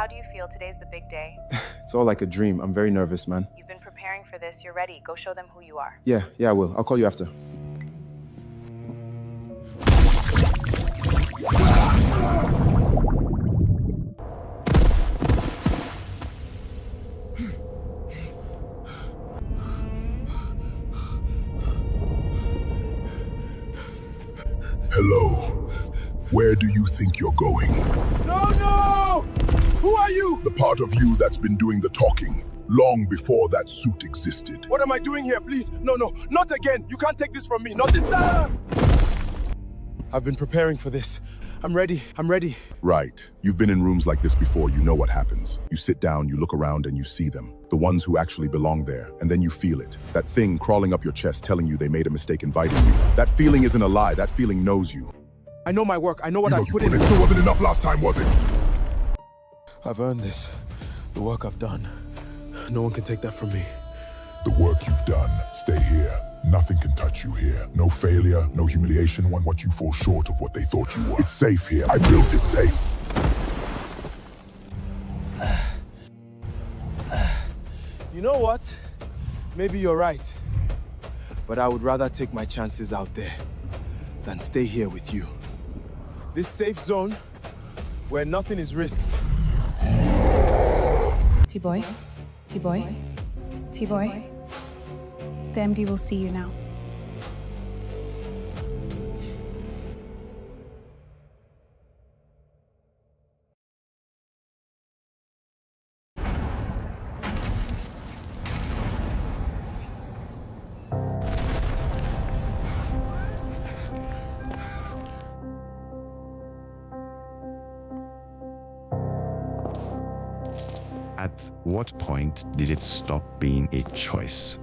How do you feel? Today's the big day. It's all like a dream. I'm very nervous, man. You've been preparing for this. You're ready. Go show them who you are. Yeah, I will. I'll call you after. Hello. Where do you think you're going? No! Who are you? The part of you that's been doing the talking long before that suit existed. What am I doing here, please? No, not again. You can't take this from me. Not this time. I've been preparing for this. I'm ready. Right. You've been in rooms like this before. You know what happens. You sit down, you look around, and you see them. The ones who actually belong there. And then you feel it. That thing crawling up your chest telling you they made a mistake inviting you. That feeling isn't a lie. That feeling knows you. I know my work. I know what I put in. It still wasn't enough last time, was it? I've earned this. The work I've done. No one can take that from me. The work you've done. Stay here. Nothing can touch you here. No failure, no humiliation when what you fall short of what they thought you were. It's safe here. I built it safe. You know what? Maybe you're right. But I would rather take my chances out there than stay here with you. This safe zone where nothing is risked. T-Boy. The MD will see you now. At what point did it stop being a choice?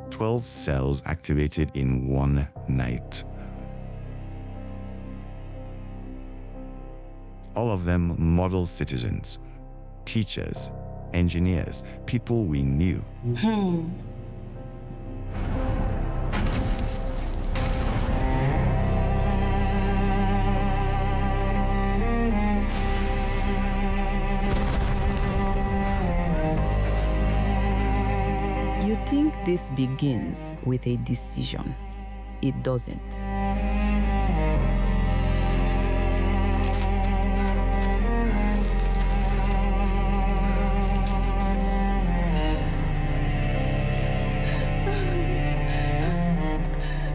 "12 cells activated in one night. All of them model citizens, teachers, engineers, people we knew. You think this begins with a decision. It doesn't.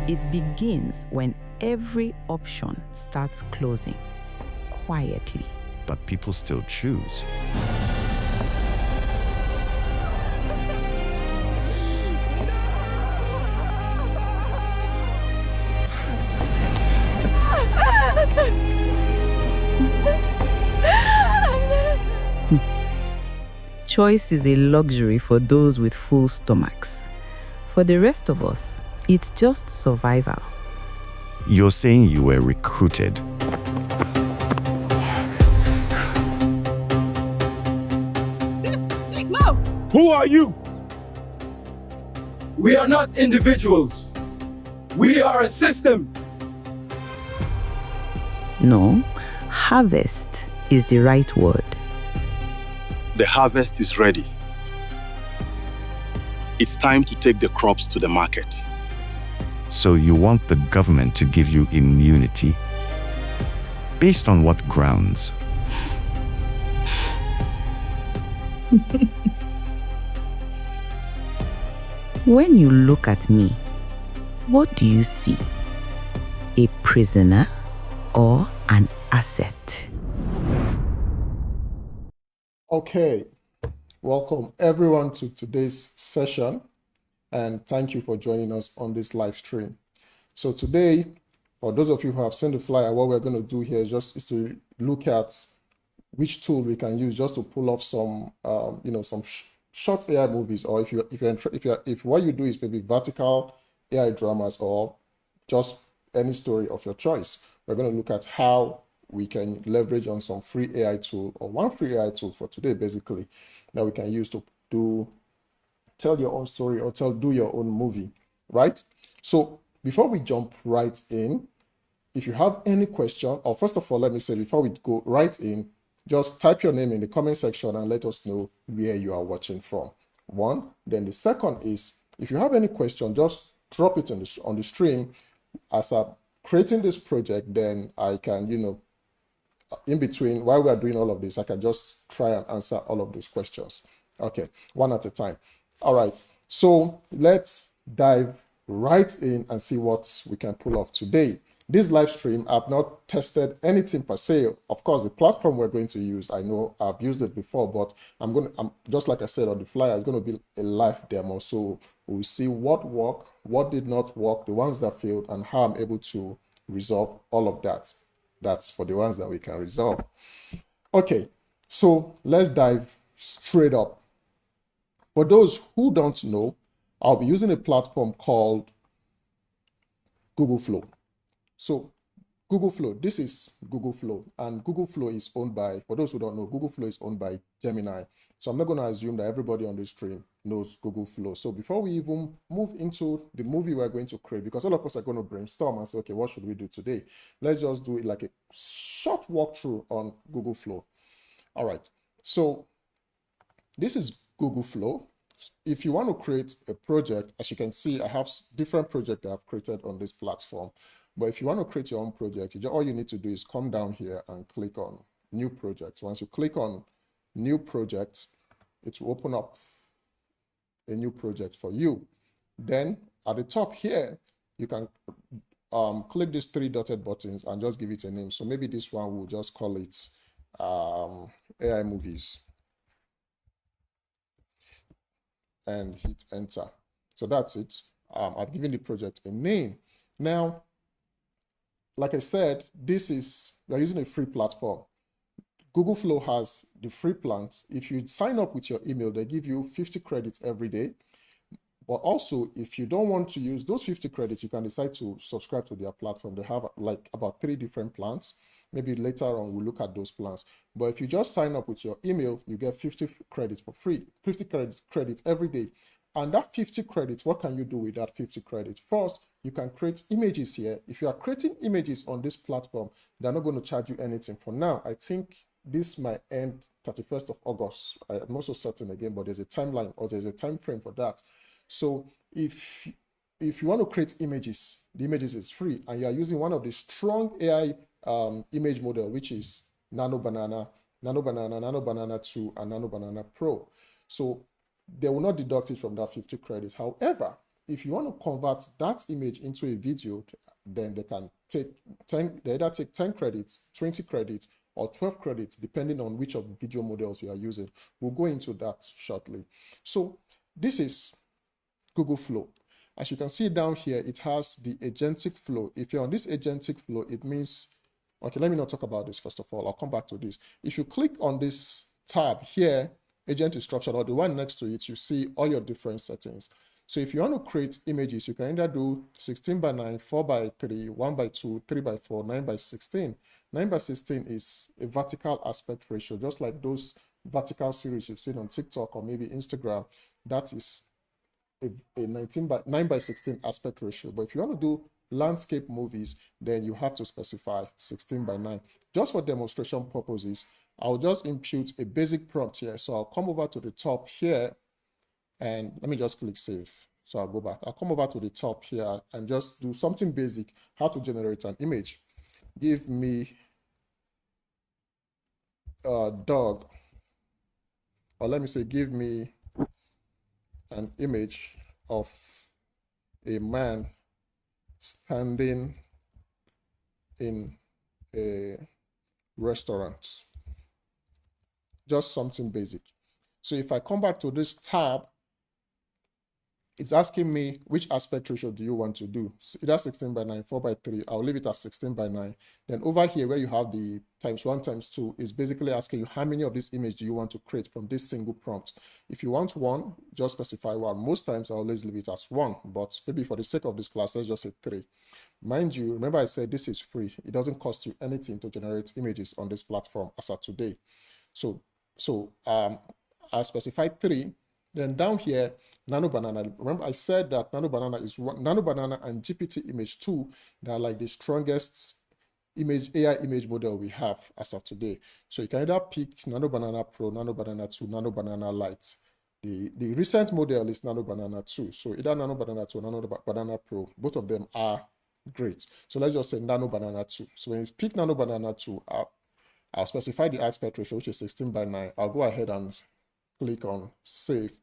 It begins when every option starts closing quietly. But people still choose. Choice is a luxury for those with full stomachs. For the rest of us, it's just survival. You're saying you were recruited. Who are you? We are not individuals. We are a system. No, harvest is the right word. The harvest is ready. It's time to take the crops to the market. So you want the government to give you immunity? Based on what grounds? When you look at me, what do you see? A prisoner or an asset? Okay, welcome everyone to today's session, and thank you for joining us on this live stream. So today, for those of you who have seen the flyer, what we're going to do here is to look at which tool we can use just to pull off some, some short AI movies, or if what you do is maybe vertical AI dramas or just any story of your choice. We're going to look at how we can leverage on some free AI tool, or one free AI tool for today, basically, that we can use to tell your own story or do your own movie, right? So before we jump right in, if you have any question, or first of all, let me say before we go right in, just type your name in the comment section and let us know where you are watching from. One. Then the second is, if you have any question, just drop it on the stream. As I'm creating this project, then I can, in between, while we are doing all of this, I can just try and answer all of those questions. Okay, one at a time. All right, so let's dive right in and see what we can pull off today. This live stream, I've not tested anything per se. Of course, the platform we're going to use, I know I've used it before, but I'm just like I said on the flyer, it's going to be a live demo. So we'll see what worked, what did not work, the ones that failed, and how I'm able to resolve all of that. That's for the ones that we can resolve. Okay, so let's dive straight up. For those who don't know, I'll be using a platform called Google Flow. So Google Flow, this is Google Flow, and Google Flow is owned by, for those who don't know, Google Flow is owned by Gemini. So I'm not going to assume that everybody on this stream knows Google Flow. So before we even move into the movie we're going to create, because all of us are going to brainstorm and say, okay, what should we do today? Let's just do it like a short walkthrough on Google Flow. All right, so this is Google Flow. If you want to create a project, as you can see, I have different projects that I've created on this platform. But if you want to create your own project, all you need to do is come down here and click on New Project. Once you click on New Project, it will open up a new project for you. Then at the top here, you can click these three dotted buttons and just give it a name. So maybe this one, we'll just call it AI Movies. And hit enter. So that's it. I've given the project a name. Now, like I said, we're using a free platform. Google Flow has the free plans. If you sign up with your email, they give you 50 credits every day. But also, if you don't want to use those 50 credits, you can decide to subscribe to their platform. They have like about 3 different plans. Maybe later on, we'll look at those plans. But if you just sign up with your email, you get 50 credits for free, 50 credits every day. And that 50 credits, what can you do with that 50 credits? First, you can create images here. If you are creating images on this platform, they're not going to charge you anything. For now, I think this might end 31st of August. I'm not so certain again, but there's a timeline or there's a time frame for that. So if you want to create images, the images is free, and you are using one of the strong AI image model, which is Nano Banana 2, and Nano Banana Pro. So they will not deduct it from that 50 credits. However, if you want to convert that image into a video, then they can take 10, they either take 10 credits, 20 credits, or 12 credits, depending on which of the video models you are using. We'll go into that shortly. So this is Google Flow. As you can see down here, it has the agentic flow. If you're on this agentic flow, it means, okay, let me not talk about this first of all. I'll come back to this. If you click on this tab here, agent is structured, or the one next to it, you see all your different settings. So if you want to create images, you can either do 16 by 9, 4 by 3, 1 by 2, 3 by 4, 9 by 16. 9 by 16 is a vertical aspect ratio, just like those vertical series you've seen on TikTok or maybe Instagram. That is a 9 by 16 aspect ratio. But if you want to do landscape movies, then you have to specify 16 by 9. Just for demonstration purposes, I'll just impute a basic prompt here. So I'll come over to the top here, and let me just click save. So I'll go back. I'll come over to the top here and just do something basic, how to generate an image. Give me a dog, or let me say, give me an image of a man standing in a restaurant. Just something basic. So if I come back to this tab, it's asking me which aspect ratio do you want to do. So either 16 by 9, 4 by 3, I'll leave it at 16 by 9. Then over here where you have the ×1 ×2 is basically asking you how many of this image do you want to create from this single prompt. If you want 1, just specify 1. Most times I always leave it as 1, but maybe for the sake of this class, let's just say 3. Mind you, remember I said this is free. It doesn't cost you anything to generate images on this platform as of today. So I specified 3. Then down here, Nano Banana. Remember, I said that Nano Banana is one, Nano Banana and GPT Image 2, they are like the strongest AI image model we have as of today. So you can either pick Nano Banana Pro, Nano Banana 2, Nano Banana Lite. The recent model is Nano Banana 2. So either Nano Banana 2 or Nano Banana Pro, both of them are great. So let's just say Nano Banana 2. So when you pick Nano Banana 2, I'll specify the aspect ratio, which is 16:9. I'll go ahead and click on save.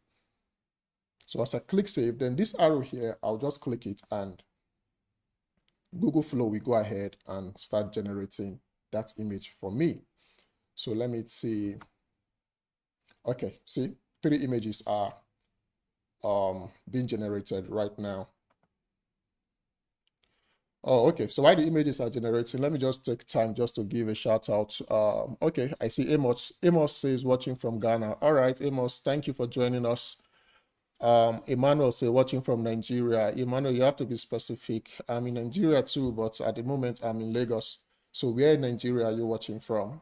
So as I click save, then this arrow here, I'll just click it and Google Flow will go ahead and start generating that image for me. So let me see. Okay, see, 3 images are being generated right now. Oh, okay. So while the images are generating, let me just take time just to give a shout out. Okay, I see Amos. Amos says watching from Ghana. All right, Amos, thank you for joining us. Emmanuel say watching from Nigeria. Emmanuel, you have to be specific. I'm in Nigeria too, but at the moment I'm in Lagos. So where in Nigeria are you watching from?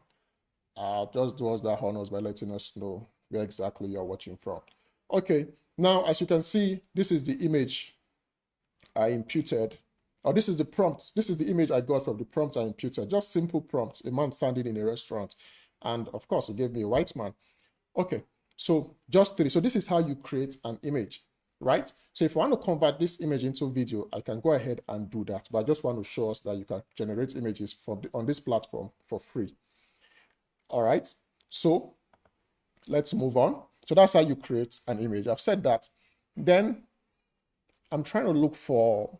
Just do us that honors by letting us know where exactly you're watching from. Okay, now as you can see, this is the image I imputed. Or this is the prompt. This is the image I got from the prompt I imputed. Just simple prompt, a man standing in a restaurant. And of course, it gave me a white man. Okay, so just 3. So this is how you create an image, right? So if you want to convert this image into video, I can go ahead and do that. But I just want to show us that you can generate images on this platform for free. All right, so let's move on. So that's how you create an image. I've said that. Then I'm trying to look for,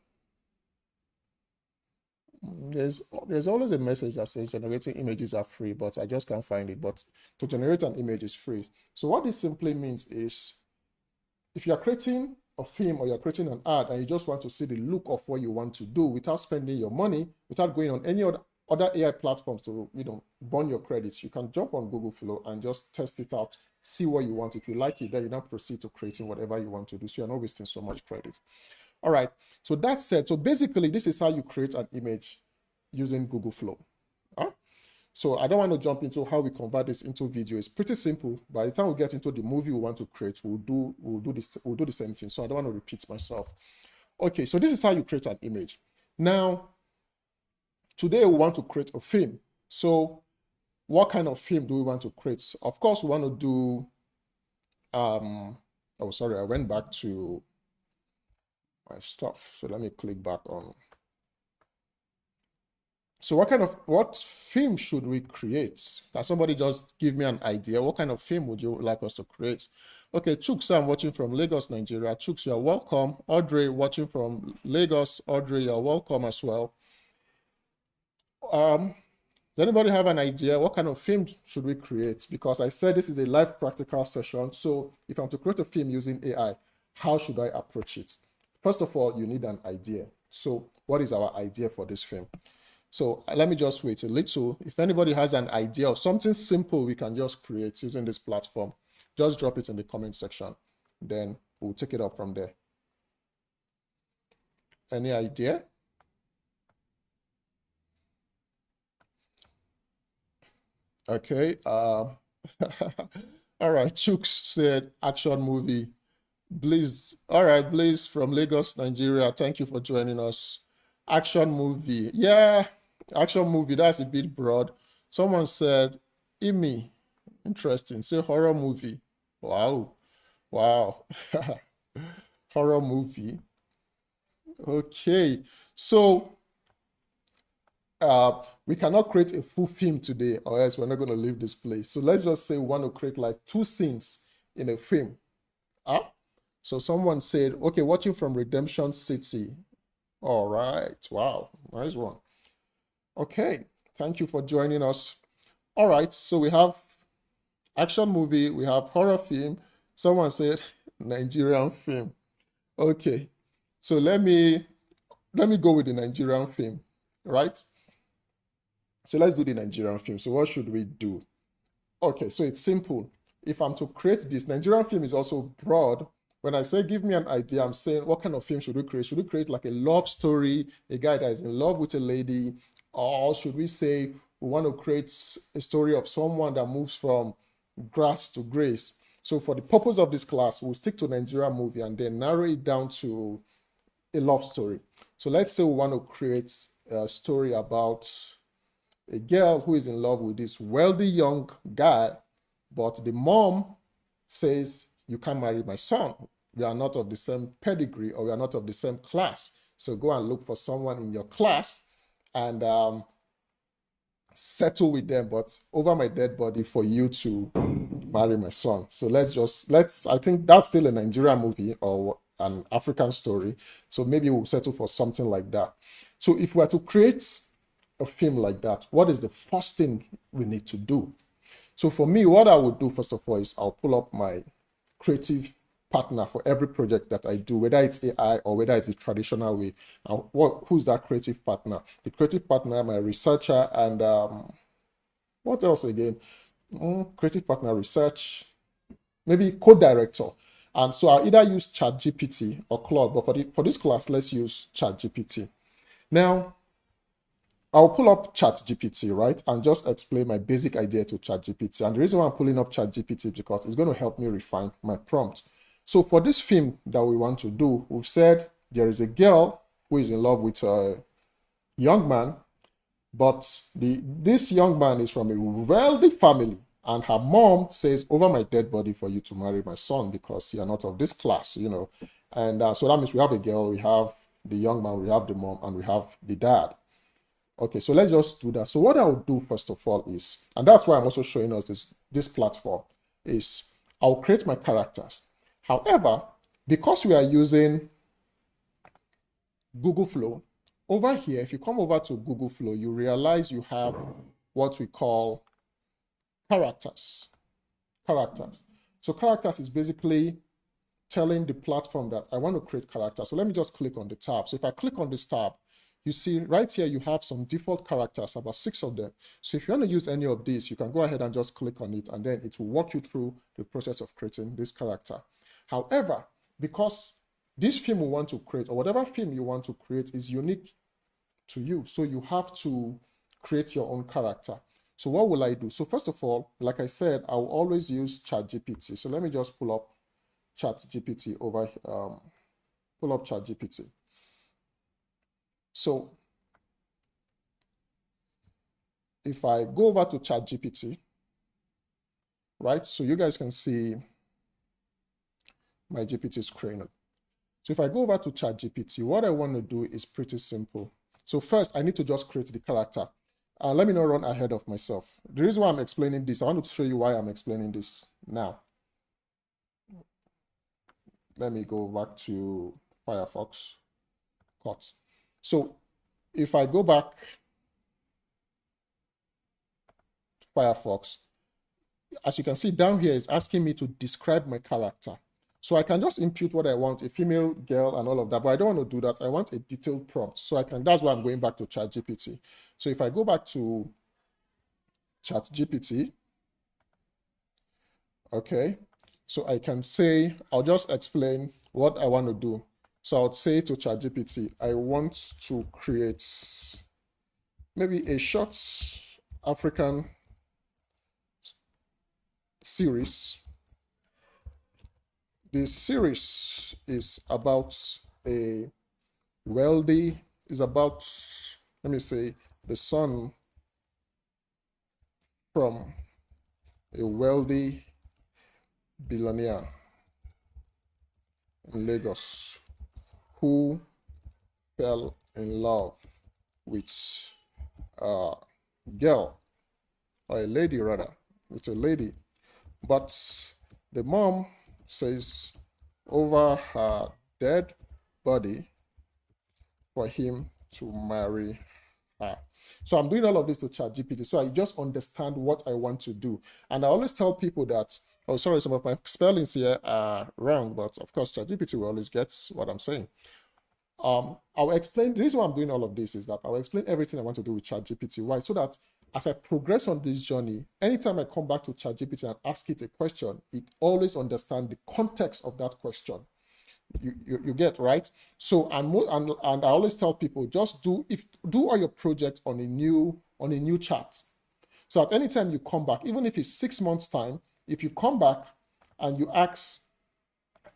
there's always a message that says generating images are free, but I just can't find it. But to generate an image is free. So what this simply means is if you're creating a film or you're creating an ad and you just want to see the look of what you want to do without spending your money, without going on any other AI platforms to, burn your credits, you can jump on Google Flow and just test it out, see what you want. If you like it, then you now proceed to creating whatever you want to do. So you're not wasting so much credit. All right, so that's said. So basically, this is how you create an image using Google Flow. So I don't want to jump into how we convert this into video. It's pretty simple. By the time we get into the movie we want to create, we'll do the same thing. So I don't want to repeat myself. Okay, so this is how you create an image. Now, today we want to create a film. So what kind of film do we want to create? Of course, we want to do, oh, sorry, I went back to my stuff. So let me click back on. So what film should we create? Can somebody just give me an idea? What kind of film would you like us to create? Okay, Chuks, I'm watching from Lagos, Nigeria. Chuks, you're welcome. Audrey, watching from Lagos. Audrey, you're welcome as well. Does anybody have an idea? What kind of film should we create? Because I said this is a live practical session. So if I'm to create a film using AI, how should I approach it? First of all, you need an idea. So what is our idea for this film? So let me just wait a little. If anybody has an idea of something simple we can just create using this platform, just drop it in the comment section. Then we'll take it up from there. Any idea? Okay. All right. Chooks said action movie. Blaze. All right, Blaze from Lagos, Nigeria. Thank you for joining us. Action movie. Yeah, action movie. That's a bit broad. Someone said, Imi. Interesting. Say horror movie. Wow. Wow. Horror movie. Okay. So we cannot create a full film today, or else we're not going to leave this place. So let's just say we want to create like 2 scenes in a film. So someone said, okay, watching from Redemption City. All right. Wow. Nice one. Okay. Thank you for joining us. All right. So we have action movie. We have horror film. Someone said Nigerian film. Okay. So let me go with the Nigerian film, right? So let's do the Nigerian film. So what should we do? Okay. So it's simple. If I'm to create this, Nigerian film is also broad. When I say give me an idea, I'm saying what kind of film should we create? Should we create like a love story, a guy that is in love with a lady? Or should we say we want to create a story of someone that moves from grass to grace? So for the purpose of this class, we'll stick to Nigerian movie and then narrow it down to a love story. So let's say we want to create a story about a girl who is in love with this wealthy young guy, but the mom says, you can't marry my son. We are not of the same pedigree, or we are not of the same class. So go and look for someone in your class and settle with them, but over my dead body for you to marry my son. So I think that's still a Nigerian movie or an African story. So maybe we'll settle for something like that. So if we are to create a film like that, what is the first thing we need to do? So for me, what I would do first of all is I'll pull up my creative partner for every project that I do, whether it's AI or whether it's the traditional way. Who's that creative partner? The creative partner, my researcher, and what else again? Creative partner, research, maybe co-director. And so I'll either use ChatGPT or Claude, but for this class, let's use ChatGPT. Now, I'll pull up ChatGPT, right, and just explain my basic idea to ChatGPT. And the reason why I'm pulling up ChatGPT is because it's going to help me refine my prompt. So for this film that we want to do, we've said there is a girl who is in love with a young man, but this young man is from a wealthy family, and her mom says, over my dead body for you to marry my son because you are not of this class, you know. And so that means we have a girl, we have the young man, we have the mom, and we have the dad. Okay, so let's just do that. So what I would do first of all is, and that's why I'm also showing us this platform, is I'll create my characters. However, because we are using Google Flow, over here, if you come over to Google Flow, you realize you have what we call characters. So characters is basically telling the platform that I want to create characters. So let me just click on the tab. So if I click on this tab, you see right here, you have some default characters, about 6 of them. So if you want to use any of these, you can go ahead and just click on it, and then it will walk you through the process of creating this character. However, because this film we want to create, or whatever film you want to create, is unique to you, so you have to create your own character. So what will I do? So first of all, like I said, I'll always use ChatGPT. So let me just pull up ChatGPT over here. Pull up ChatGPT. So if I go over to ChatGPT, right, so you guys can see my GPT screen. So if I go over to ChatGPT, what I want to do is pretty simple. So first, I need to just create the character. Let me not run ahead of myself. The reason why I'm explaining this, I want to show you why I'm explaining this now. Let me go back to Firefox. Cut. So if I go back to Firefox, as you can see down here, it's asking me to describe my character. So I can just input what I want, a female girl and all of that, but I don't want to do that. I want a detailed prompt. So that's why I'm going back to ChatGPT. So if I go back to ChatGPT, okay, so I can say, I'll just explain what I want to do. So I would say to ChatGPT, I want to create maybe a short African series. This series is about let me say, the son from a wealthy billionaire in Lagos who fell in love with a girl, or a lady rather, with a lady, but the mom says over her dead body for him to marry her. So I'm doing all of this to ChatGPT, so I just understand what I want to do. And I always tell people that, oh, sorry, some of my spellings here are wrong, but of course ChatGPT will always get what I'm saying. I'll explain, the reason why I'm doing all of this is that I'll explain everything I want to do with ChatGPT. Why? So that as I progress on this journey, anytime I come back to ChatGPT and ask it a question, it always understands the context of that question. You get, right? So and I always tell people, just do all your projects on a new chart. So at any time you come back, even if it's 6 months time, if you come back and you ask,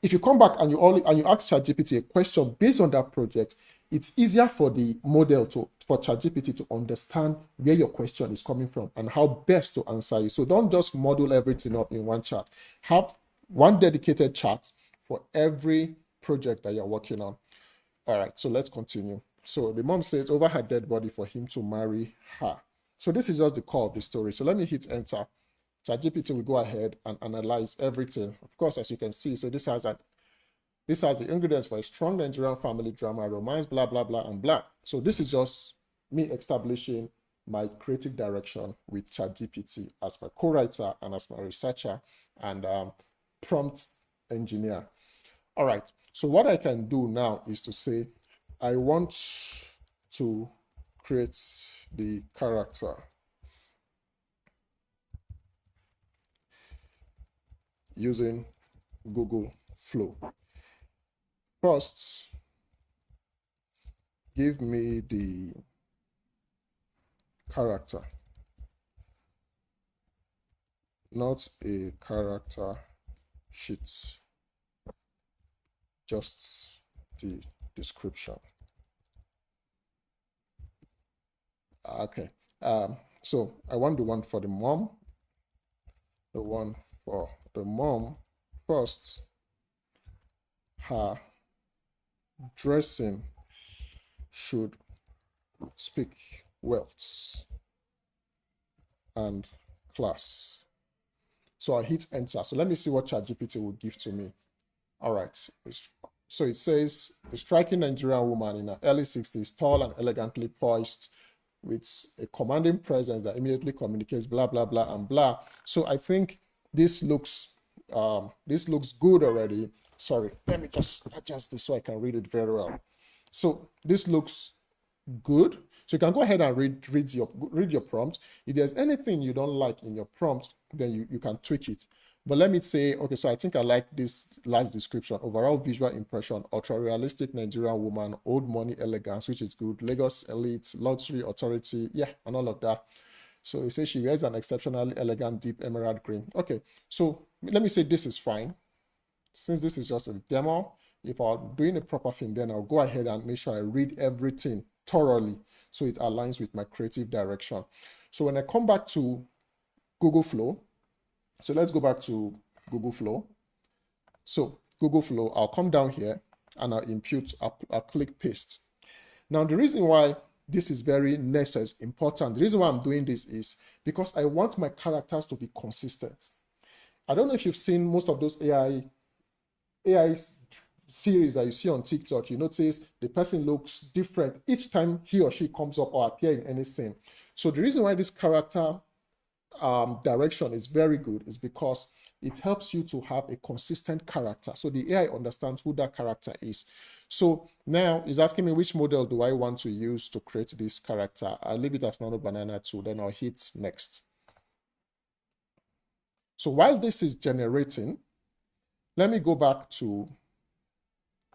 if you come back and you ask ChatGPT a question based on that project, it's easier for the model for ChatGPT to understand where your question is coming from and how best to answer you. So don't just model everything up in one chat. Have one dedicated chat for every project that you're working on. All right, so let's continue. So the mom says over her dead body for him to marry her. So this is just the core of the story. So let me hit enter. ChatGPT will go ahead and analyze everything. Of course, as you can see, so this has the ingredients for a strong Nigerian family drama, romance, blah, blah, blah, and blah. So this is just me establishing my creative direction with ChatGPT as my co-writer and as my researcher and prompt engineer. All right, so what I can do now is to say, I want to create the character using Google Flow. First, give me the character, not a character sheet, just the description. Okay, so I want the one for the mom. The one for the mom. First, her dressing should speak wealth and class. So I hit enter. So let me see what ChatGPT will give to me. All right. So it says a striking Nigerian woman in her early 60s, tall and elegantly poised, with a commanding presence that immediately communicates blah, blah, blah, and blah. So I think this looks good already. Sorry, let me just adjust this so I can read it very well. So this looks good. So you can go ahead and read your prompt. If there's anything you don't like in your prompt, then you can tweak it. But let me say, okay, so I think I like this last description. Overall visual impression, ultra-realistic Nigerian woman, old money elegance, which is good. Lagos elite, luxury authority, yeah, and all of that. So it says she wears an exceptionally elegant deep emerald green. Okay, so let me say this is fine. Since this is just a demo, if I'm doing a proper thing, then I'll go ahead and make sure I read everything thoroughly so it aligns with my creative direction. So when I come back to Google Flow, so let's go back to Google Flow. So Google Flow, I'll come down here and I'll input, I'll click paste. Now the reason why this is very necessary, important, the reason why I'm doing this is because I want my characters to be consistent. I don't know if you've seen most of those AI series that you see on TikTok. You notice the person looks different each time he or she comes up or appear in any scene. So the reason why this character direction is very good is because it helps you to have a consistent character. So the AI understands who that character is. So now it's asking me which model do I want to use to create this character. I'll leave it as Nano Banana 2, then I'll hit next. So while this is generating, let me go back to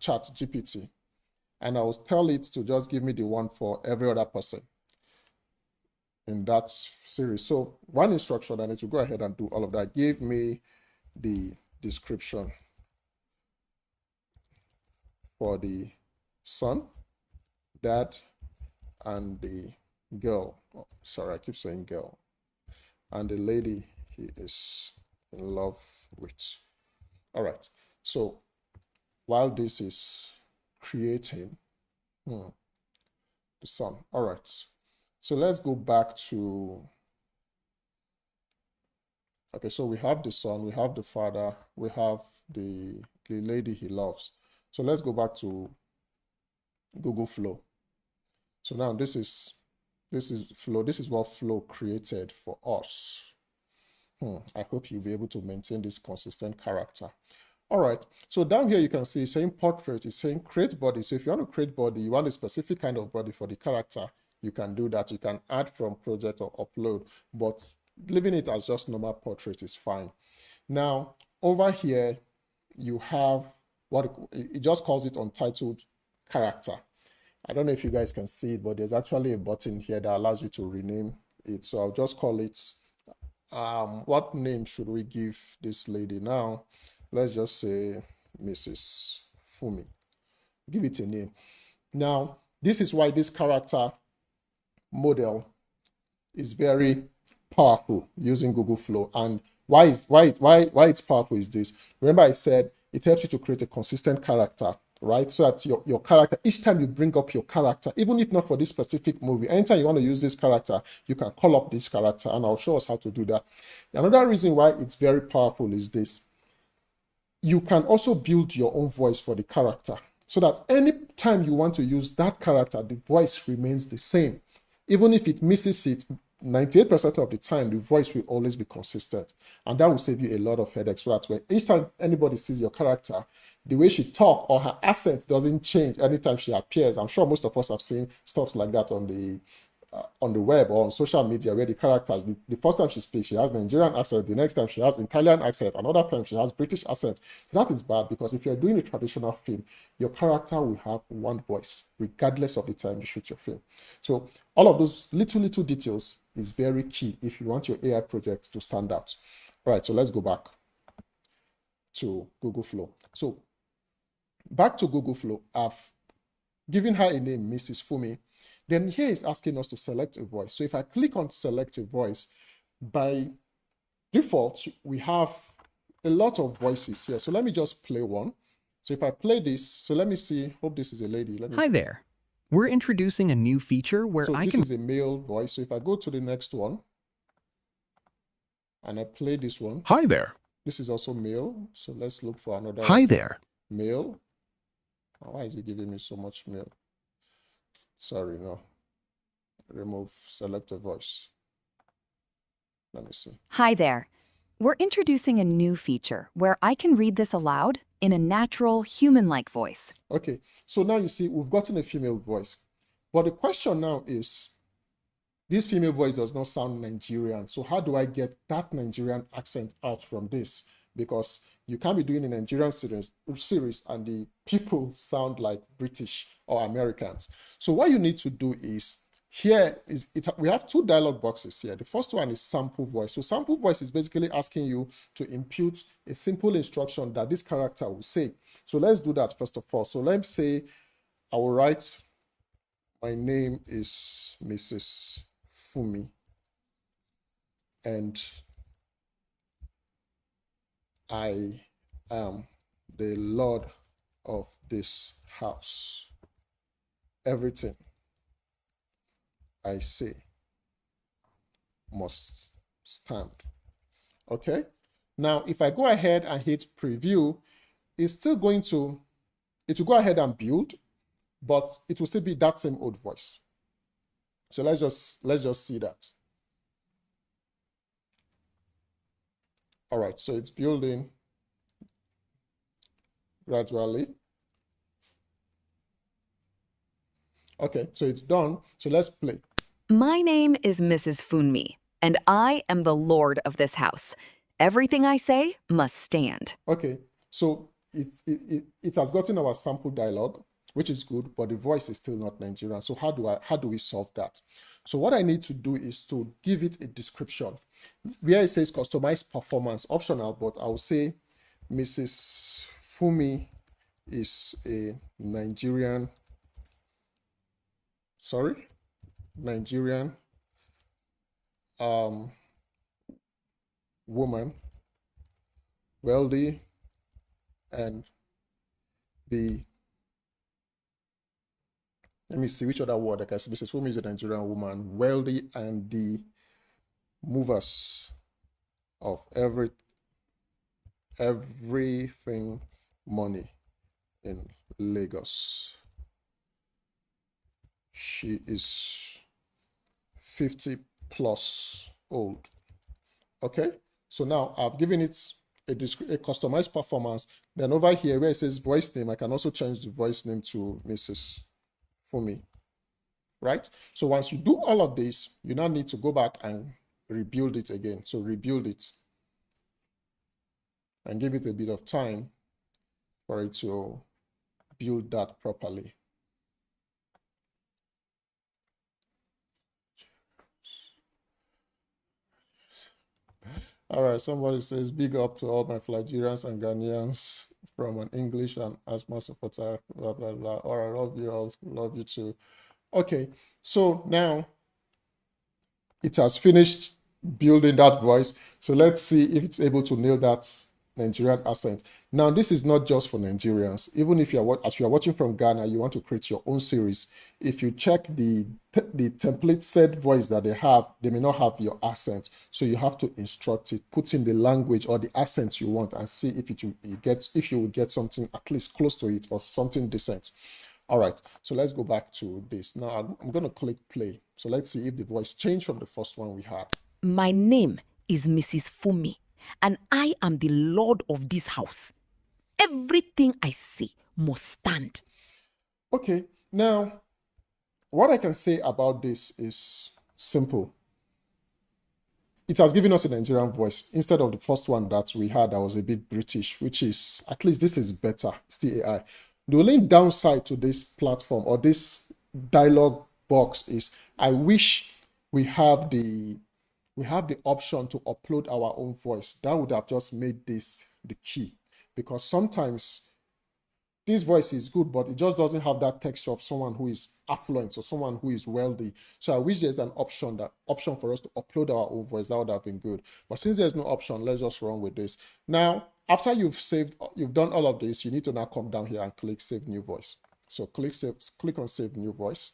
ChatGPT and I will tell it to just give me the one for every other person in that series. So one instruction, I need to go ahead and do all of that. Give me the description for the son, dad, and the girl. Oh, sorry, I keep saying girl. And the lady he is in love with. All right. So while this is creating the son. All right. So let's go back to, okay, so we have the son, we have the father, we have the lady he loves. So let's go back to Google Flow. So now this is Flow. This is what Flow created for us. I hope you'll be able to maintain this consistent character. All right, so down here you can see it's saying portrait, it's saying create body. So if you want to create body, you want a specific kind of body for the character, you can do that. You can add from project or upload, but leaving it as just normal portrait is fine. Now, over here, you have what it just calls it untitled character. I don't know if you guys can see it, but there's actually a button here that allows you to rename it. So I'll just call it what name should we give this lady now? Let's just say Mrs. Fumi. Give it a name. Now, this is why this character model is very powerful using Google Flow. And why it's powerful is this. Remember I said it helps you to create a consistent character, right? So that your character, each time you bring up your character, even if not for this specific movie, anytime you want to use this character, you can call up this character, and I'll show us how to do that. Another reason why it's very powerful is this. You can also build your own voice for the character, so that any time you want to use that character, the voice remains the same. Even if it misses it, 98% of the time, the voice will always be consistent. And that will save you a lot of headaches. So that when each time anybody sees your character, the way she talks or her accent doesn't change anytime she appears. I'm sure most of us have seen stuff like that on the web or on social media, where the character, the first time she speaks, she has Nigerian accent, the next time she has Italian accent, another time she has British accent. That is bad, because if you're doing a traditional film, your character will have one voice regardless of the time you shoot your film. So all of those little details is very key if you want your AI project to stand out. All right, so let's go back to Google Flow. So back to Google Flow, I've given her a name, Mrs. Fumi. Then here is asking us to select a voice. So if I click on select a voice, by default, we have a lot of voices here. So let me just play one. So if I play this, so let me see, hope this is a lady. Hi there. We're introducing a new feature where so I this can... is a male voice. So if I go to the next one, and I play this one. Hi there. This is also male. So let's look for another Hi there. male. Why is it giving me so much male? Sorry, no. Remove select a voice. Let me see. Hi there. We're introducing a new feature where I can read this aloud in a natural, human-like voice. Okay, so now you see we've gotten a female voice. But the question now is, this female voice does not sound Nigerian. So how do I get that Nigerian accent out from this? Because you can't be doing a Nigerian series and the people sound like British or Americans. So what you need to do is, we have two dialog boxes here. The first one is sample voice. So sample voice is basically asking you to input a simple instruction that this character will say. So let's do that first of all. So let's say I will write, my name is Mrs. Fumi, and I am the Lord of this house. Everything I say must stand. Okay. Now, if I go ahead and hit preview, it's still going to, it will go ahead and build, but it will still be that same old voice. So let's just see that. All right, so it's building gradually. Okay, so it's done. So let's play. My name is Mrs. Funmi, and I am the lord of this house. Everything I say must stand. Okay, so it has gotten our sample dialogue, which is good, but the voice is still not Nigerian. So how do we solve that? So what I need to do is to give it a description. Where it says customize performance, optional, but I'll say Mrs. Fumi is a Nigerian woman, wealthy, and let me see which other word I can say. Mrs. Fumi is a Nigerian woman, wealthy, and the movers of everything money in Lagos. She is 50 plus old. Okay, so now I've given it a customized performance. Then over here where it says voice name, I can also change the voice name to Mrs. Fumi, right? So once you do all of this, you now need to go back and rebuild it again. So rebuild it and give it a bit of time for it to build that properly. All right, somebody says, big up to all my Nigerians and Ghanaians from an English and asthma supporter, blah, blah, blah. All right, love you all. Love you too. Okay, so now it has finished building that voice. So let's see if it's able to nail that Nigerian accent. Now, this is not just for Nigerians. Even if as you are watching from Ghana, you want to create your own series. If you check the template set voice that they have, they may not have your accent. So you have to instruct it, put in the language or the accent you want, and see if you will get something at least close to it or something decent. All right, so let's go back to this. Now I'm going to click play. So let's see if the voice changed from the first one we had. My name is Mrs. Fumi, and I am the lord of this house. Everything I say must stand. Okay, now what I can say about this is simple. It has given us a Nigerian voice instead of the first one that we had that was a bit British, which is, at least this is better, still AI. The only downside to this platform or this dialogue box is I wish we have the option to upload our own voice. That would have just made this the key, because sometimes this voice is good, but it just doesn't have that texture of someone who is affluent or someone who is wealthy. So I wish there's an option for us to upload our own voice. That would have been good. But since there's no option, let's just run with this. Now, after you've done all of this, you need to now come down here and click Save New Voice. So click on Save New Voice.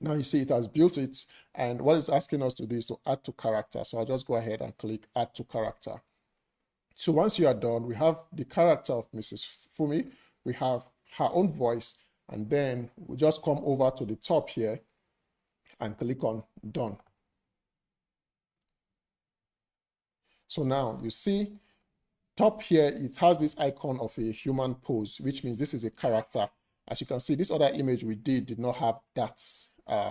Now you see it has built it, and what it's asking us to do is to add to character. So I'll just go ahead and click Add to Character. So once you are done, we have the character of Mrs. Fumi, we have her own voice, and then we just come over to the top here and click on Done. So now you see top here, it has this icon of a human pose, which means this is a character. As you can see, this other image we did not have that,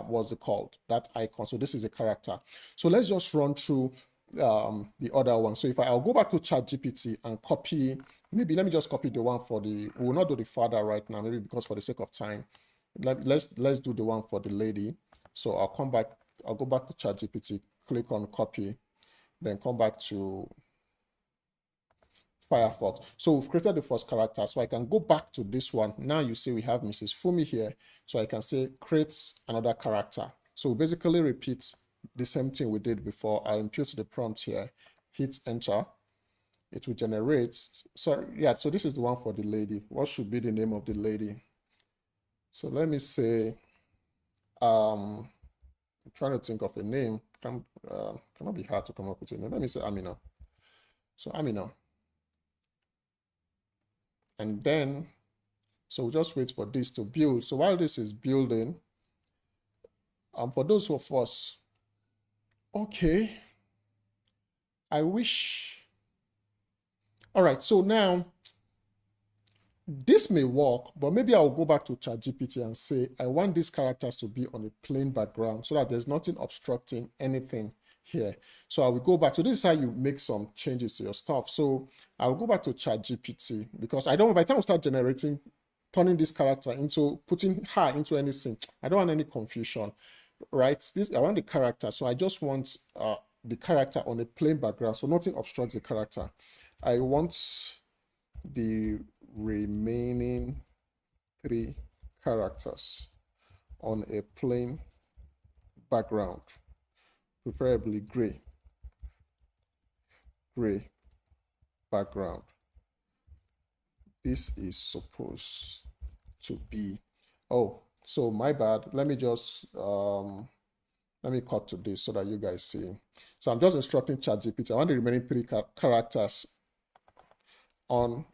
what's it called, that icon. So this is a character. So let's just run through the other one. So if I'll go back to ChatGPT and copy, maybe let me just copy the one for the, we will not do the father right now, maybe because for the sake of time, let's do the one for the lady. So I'll go back to ChatGPT, click on copy, then come back to Firefox. So we've created the first character, so I can go back to this one. Now you see we have Mrs. Fumi here, so I can say create another character. So we basically repeat the same thing we did before. I input the prompt here, hit enter, it will generate. So yeah, so this is the one for the lady. What should be the name of the lady? So let me say, I'm trying to think of a name. Cannot be hard to come up with a name. Let me say Amina. So Amina. And then, so we'll just wait for this to build. So while this is building, for those of us, okay, I wish, all right, so now this may work, but maybe I'll go back to ChatGPT and say, I want these characters to be on a plain background so that there's nothing obstructing anything here. So I will go back. So this is how you make some changes to your stuff. So I'll go back to ChatGPT, because I don't, by the time we start generating, turning this character into, putting her into anything, I don't want any confusion, right? I want the character. So I just want the character on a plain background, so nothing obstructs the character. I want the remaining 3 characters on a plain background, preferably gray background. This is supposed to be, oh, so my bad. Let me just let me cut to this so that you guys see. So I'm just instructing ChatGPT. I want the remaining 3 characters on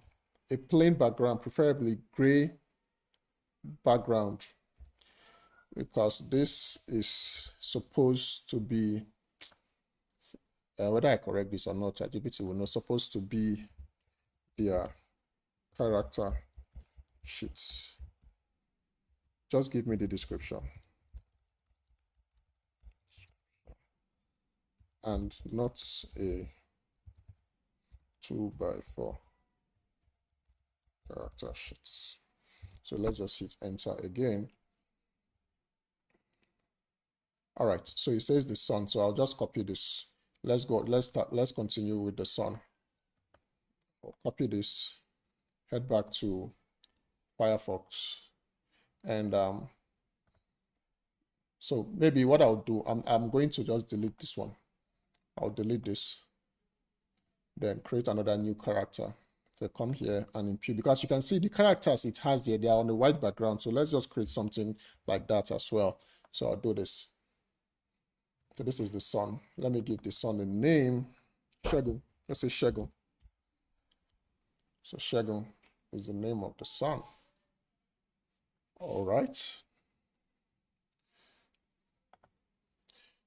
a plain background, preferably gray background, because this is supposed to be, whether I correct this or not, ChatGPT will know, supposed to be their character sheets. Just give me the description. And not a 2x4 character sheets. So let's just hit enter again. All right, so it says the sun, so I'll just copy this let's go. Let's continue with the sun. I'll copy this, head back to Firefox, and so maybe what I'll do, I'm going to just delete this one. I'll delete this, then create another new character. So come here and impute, because you can see the characters it has here, they are on the white background. So let's just create something like that as well. So I'll do this. So this is the sun. Let me give the sun a name, Shegun. Let's say Shegun. So Shegun is the name of the sun. All right.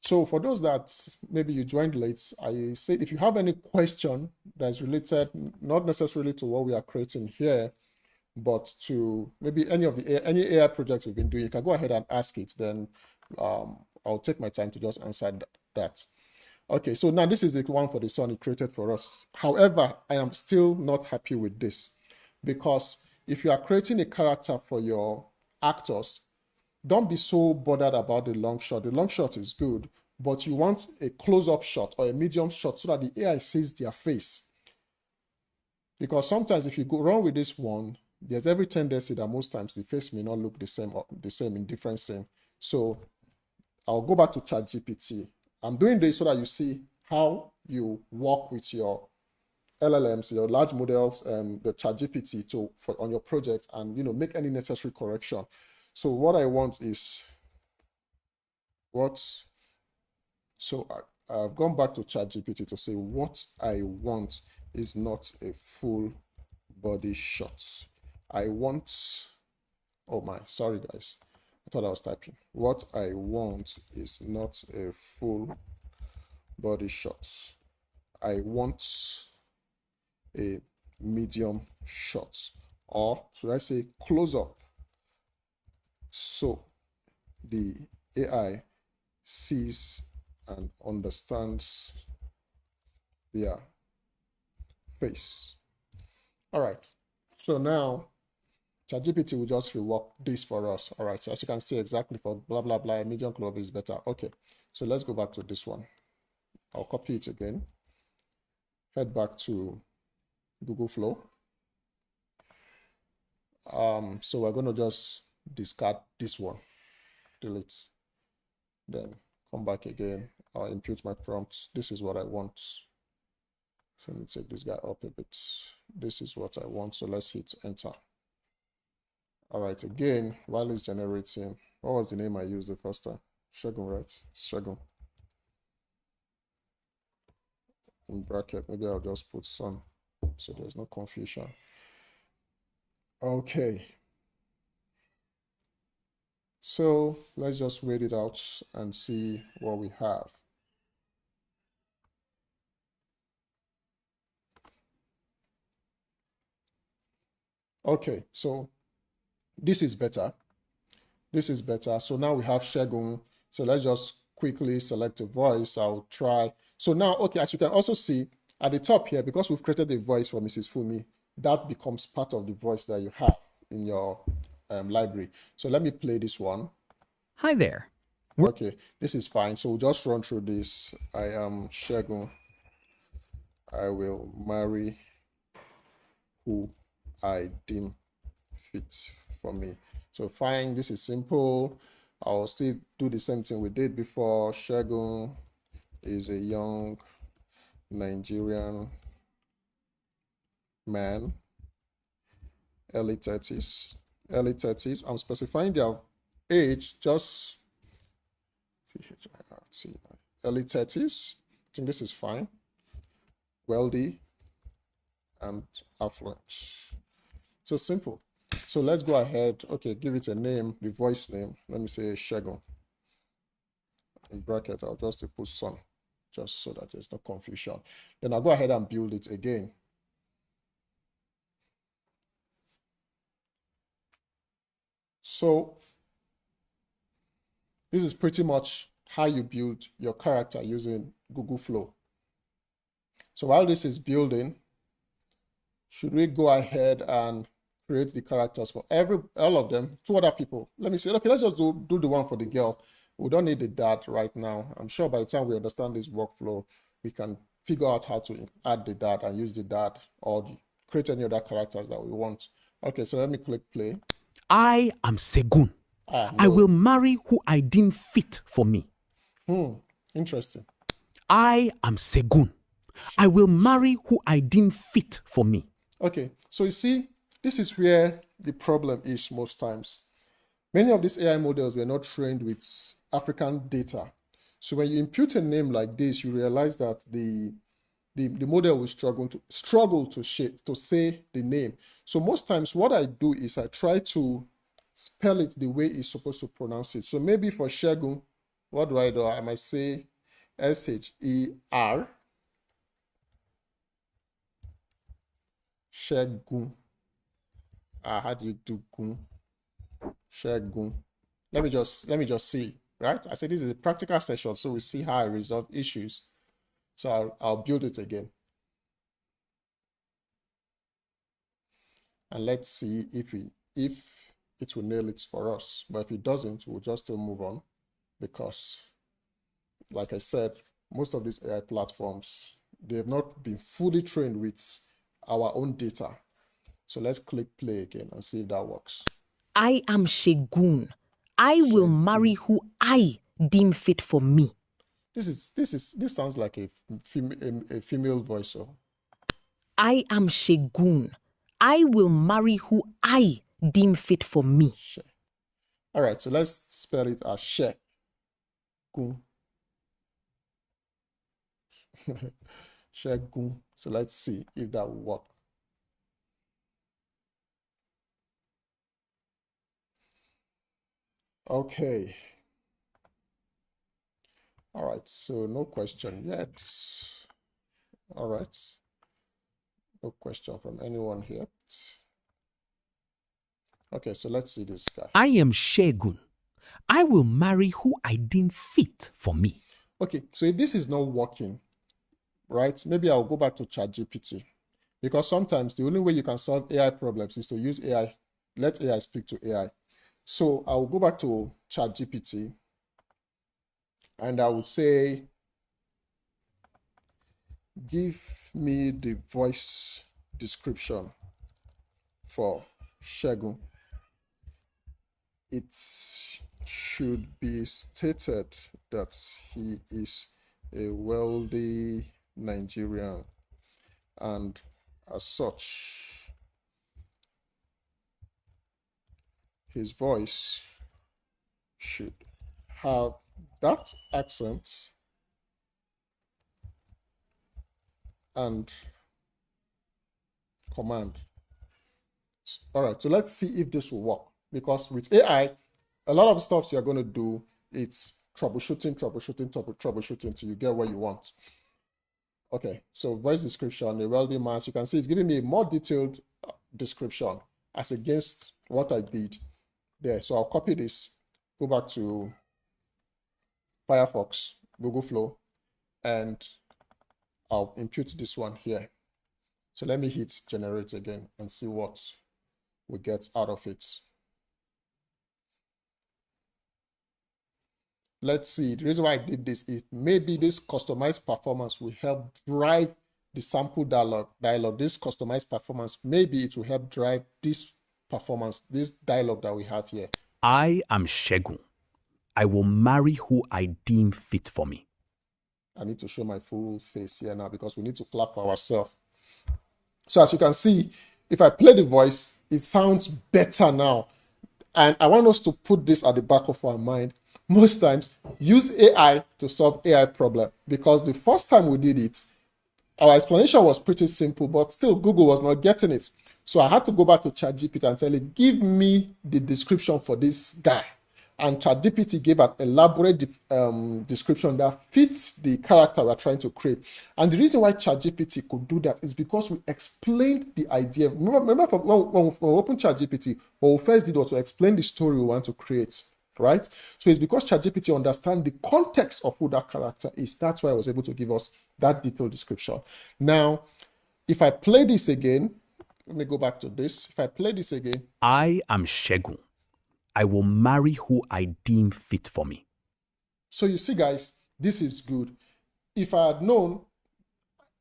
So for those that maybe you joined late, I said if you have any question that's related, not necessarily to what we are creating here, but to maybe any AI projects we've been doing, you can go ahead and ask it. Then I'll take my time to just answer that. Okay, so now this is the one for the sun it created for us. However, I am still not happy with this, because if you are creating a character for your actors, don't be so bothered about the long shot. The long shot is good, but you want a close-up shot or a medium shot so that the AI sees their face. Because sometimes if you go wrong with this one, there's every tendency that most times the face may not look the same in different scene. So I'll go back to ChatGPT. I'm doing this so that you see how you work with your LLMs, your large models, and the ChatGPT on your project, and make any necessary correction. So what I want is so I've gone back to ChatGPT to say what I want is not a full body shot. I want, oh my, sorry guys, I thought I was typing. What I want is not a full body shot. I want a medium shot, or should I say close up, so the AI sees and understands their face. All right, so now ChatGPT will just rework this for us. All right, so as you can see, exactly for blah blah blah, medium club is better. Okay, so let's go back to this one. I'll copy it again, head back to Google Flow. So we're going to just discard this one, delete, then come back again. I'll impute my prompts. This is what I want. So let me take this guy up a bit. This is what I want. So let's hit enter. All right, again, while it's generating, what was the name I used the first time? Shegun, right? Shegun. In bracket, maybe I'll just put sun so there's no confusion. Okay. So let's just wait it out and see what we have. Okay, so this is better. This is better. So now we have Shegun. So let's just quickly select a voice. I'll try. So now, okay, as you can also see at the top here, because we've created a voice for Mrs. Fumi, that becomes part of the voice that you have in your library. So let me play this one. Hi there. Okay, this is fine. So we'll just run through this. I am Shegun. I will marry who I deem fit for me. So fine, this is simple. I'll still do the same thing we did before. Shegun is a young Nigerian man, early 30s. I'm specifying their age, just early 30s. I think this is fine. Wealthy and affluent. So simple. So let's go ahead. Okay, give it a name, the voice name. Let me say Shegun. In bracket, I'll just put sun, just so that there's no confusion. Then I'll go ahead and build it again. So this is pretty much how you build your character using Google Flow. So while this is building, should we go ahead and create the characters for all of them, 2 other people? Let me say, okay, let's just do the one for the girl. We don't need the dad right now. I'm sure by the time we understand this workflow, we can figure out how to add the dad and use the dad or create any other characters that we want. Okay, so let me click play. I am Segun. No. I will marry who I deem fit for me. Interesting. I am Segun. I will marry who I deem fit for me. Okay, so you see, this is where the problem is most times. Many of these AI models were not trained with African data. So when you impute a name like this, you realize that the model will struggle to say the name. So most times what I do is I try to spell it the way it's supposed to pronounce it. So maybe for Shegun, what do? I might say S-H-E-R. Shegun. How do you do gun? Shegun. Let me just see, right? I said this is a practical session, so we see how I resolve issues. So I'll build it again. And let's see if it will nail it for us. But if it doesn't, we'll just still move on, because like I said, most of these AI platforms, they have not been fully trained with our own data. So let's click play again and see if that works. I am Shegun. I will marry who I deem fit for me. This sounds like a female voice. So I am Shegun. I will marry who I deem fit for me. All right, so let's spell it as Shegun. Shegun. So let's see if that will work. Okay. All right, so no question yet. All right. No question from anyone yet. Okay, so let's see this guy. I am Shegun. I will marry who I deem fit for me. Okay, so if this is not working, right, maybe I'll go back to ChatGPT, because sometimes the only way you can solve AI problems is to use AI, let AI speak to AI. So I'll go back to ChatGPT and I would say, give me the voice description for Shegun. It should be stated that he is a wealthy Nigerian, and as such, his voice should have that accent and command. All right, so let's see if this will work, because with AI, a lot of stuff you're going to do, it's troubleshooting till you get what you want. Okay, so voice description, a wealthy man. So you can see it's giving me a more detailed description as against what I did there. So I'll copy this, go back to Firefox, Google Flow, and I'll impute this one here. So let me hit generate again and see what we get out of it. Let's see, the reason why I did this is maybe this customized performance will help drive the sample dialogue. This customized performance, maybe it will help drive this performance, this dialogue that we have here. I am Shegun. I will marry who I deem fit for me. I need to show my full face here now because we need to clap for ourselves. So as you can see, if I play the voice, it sounds better now. And I want us to put this at the back of our mind. Most times, use AI to solve AI problem, because the first time we did it, our explanation was pretty simple, but still Google was not getting it. So I had to go back to ChatGPT and tell it, give me the description for this guy. And ChatGPT gave an elaborate description that fits the character we're trying to create. And the reason why ChatGPT could do that is because we explained the idea. Remember when we opened ChatGPT, what we first did was to explain the story we want to create, right? So it's because ChatGPT understands the context of who that character is. That's why I was able to give us that detailed description. Now, if I play this again, let me go back to this. If I play this again. I am Shegun. I will marry who I deem fit for me. So you see, guys, this is good. If I had known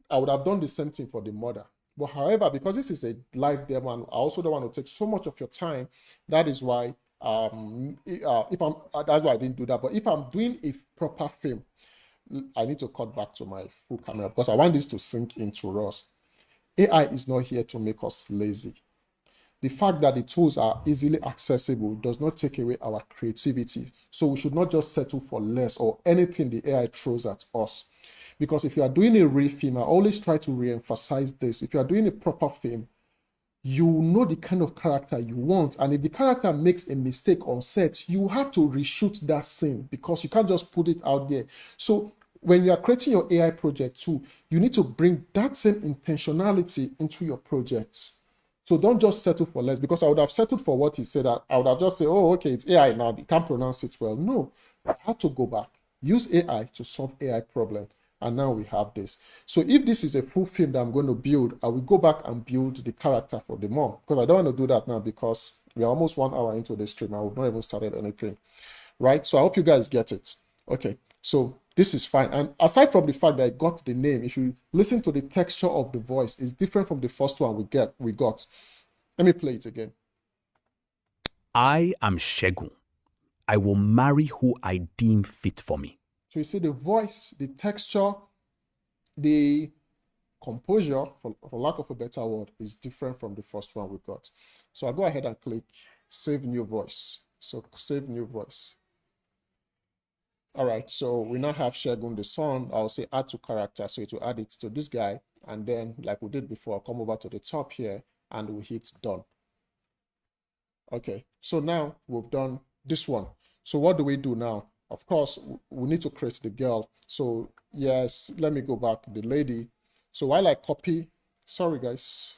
I would have done the same thing for the mother. But however, because this is a live demo, and I also don't want to take so much of your time, that is why if I'm that's why I didn't do that. But if I'm doing a proper film, I need to cut back to my full camera because I want this to sink into us. AI is not here to make us lazy. The fact that the tools are easily accessible does not take away our creativity. So we should not just settle for less or anything the AI throws at us. Because if you are doing a real film, I always try to re-emphasize this. If you are doing a proper film, you know the kind of character you want. And if the character makes a mistake on set, you have to reshoot that scene because you can't just put it out there. So when you are creating your AI project too, you need to bring that same intentionality into your project. So don't just settle for less, because I would have settled for what he said. I would have just said, oh, okay, it's AI now. You can't pronounce it well. No, I had to go back, use AI to solve AI problem. And now we have this. So if this is a full film that I'm going to build, I will go back and build the character for the mom, because I don't want to do that now because we are almost 1 hour into the stream. I have not even started anything, right? So I hope you guys get it. Okay, so this is fine. And aside from the fact that I got the name, if you listen to the texture of the voice, it's different from the first one we got. Let me play it again. I am Segun. I will marry who I deem fit for me. So you see the voice, the texture, the composure, for lack of a better word, is different from the first one we got. So I'll go ahead and click Save New Voice. So Save New Voice. All right, so we now have Segun the son. I'll say add to character. So it will add it to this guy. And then, like we did before, I'll come over to the top here and we hit done. Okay, so now we've done this one. So what do we do now? Of course, we need to create the girl. So yes, let me go back, the lady. So while I copy, sorry guys,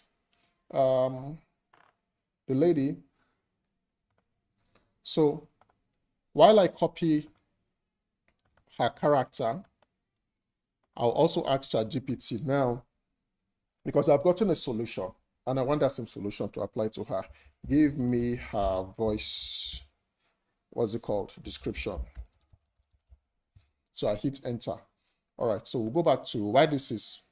the lady. So while I copy her character, I'll also ask ChatGPT now, because I've gotten a solution and I want that same solution to apply to her. Give me her voice, what's it called, description. So I hit enter. All right, so we'll go back to why this is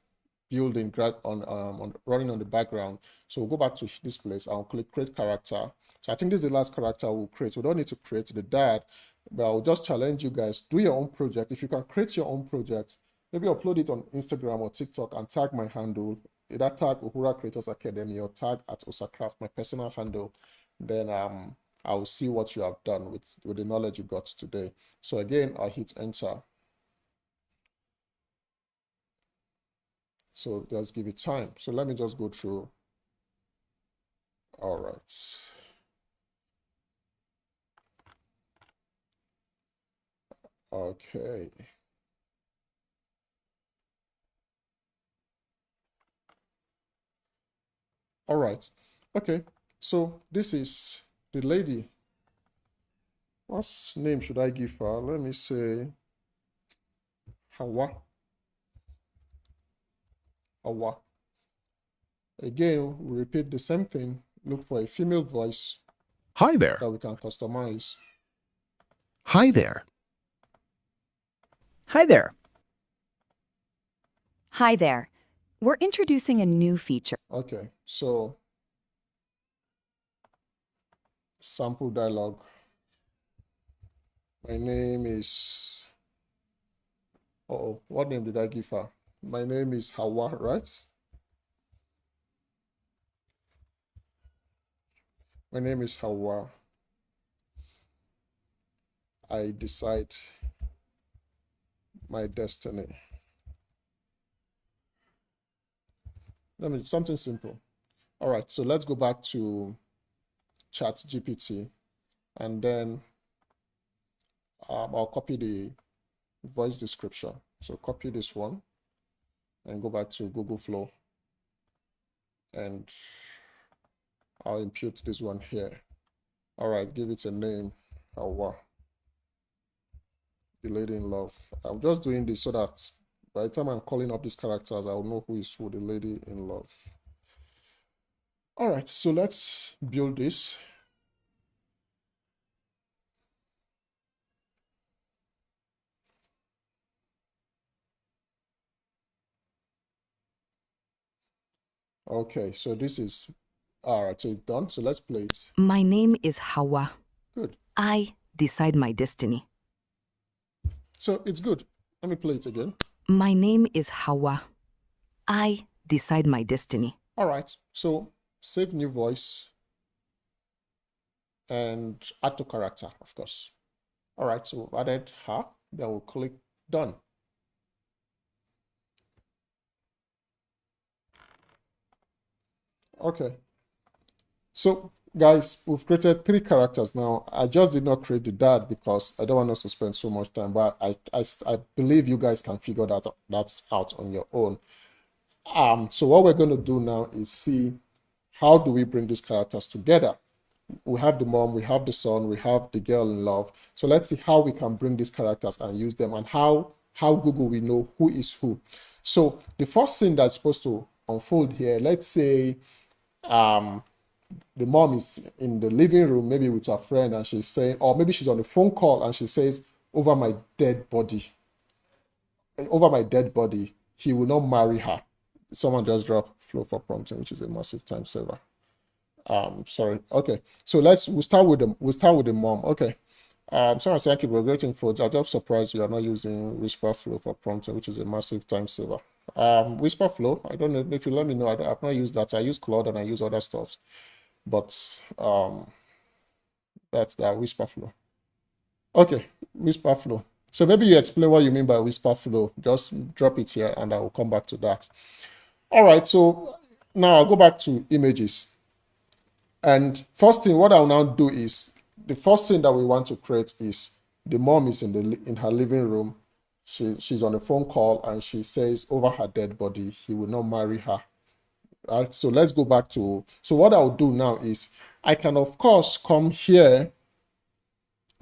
building on running on the background. So we'll go back to this place. I'll click create character. So I think this is the last character we'll create. We don't need to create the dad, but I'll just challenge you guys, do your own project. If you can create your own project, maybe upload it on Instagram or TikTok and tag my handle, either tag Uhura Creators Academy or tag at Osacraft, my personal handle. Then I'll see what you have done with the knowledge you got today. So again, I'll hit enter. So let's give it time. So let me just go through. All right. Okay. All right. Okay. So this is the lady. What name should I give her? Let me say Hawa. Hawa. Again, we repeat the same thing. Look for a female voice. Hi there. That we can customize. Hi there. Hi there. Hi there. We're introducing a new feature. Okay, so sample dialogue. My name is, what name did I give her? My name is Hawa, right? My name is Hawa. I decide my destiny. Something simple. All right, so let's go back to ChatGPT, and then I'll copy the voice description. So copy this one and go back to Google Flow, and I'll impute this one here. All right, give it a name, Hawa, the lady in love. I'm just doing this so that by the time I'm calling up these characters, I'll know who is who, the lady in love. All right, so let's build this. Okay, so this is all right. So it's done. So let's play it. My name is Hawa. Good. I decide my destiny. So it's good. Let me play it again. My name is Hawa. I decide my destiny. All right. So save new voice and add to character, of course. All right. So we've added her. Then we'll click done. Okay. So guys, we've created 3 characters now. I just did not create the dad because I don't want us to spend so much time, but I believe you guys can figure that's out on your own. So what we're going to do now is see how do we bring these characters together. We have the mom, we have the son, we have the girl in love. So let's see how we can bring these characters and use them, and how Google will know who is who. So the first thing that's supposed to unfold here, let's say the mom is in the living room, maybe with her friend, and she's saying, or maybe she's on a phone call and she says, over my dead body, he will not marry her. Someone just dropped flow for prompting, which is a massive time saver. Sorry. Okay, so we'll start with the mom. Okay. Sorry, thank you. We're waiting for. I'm just surprised you are not using whisper flow for prompting, which is a massive time saver. Whisper flow, I don't know if you let me know. I've not used that. I use Claude and I use other stuff, but that's that whisper flow. Okay, whisper flow. So maybe you explain what you mean by whisper flow. Just drop it here and I will come back to that. All right, so now I'll go back to images. And first thing, what I'll now do is, the first thing that we want to create is the mom is in her living room. She's on a phone call and she says over her dead body, he will not marry her. Right, so let's go back to, so what I'll do now is I can of course come here.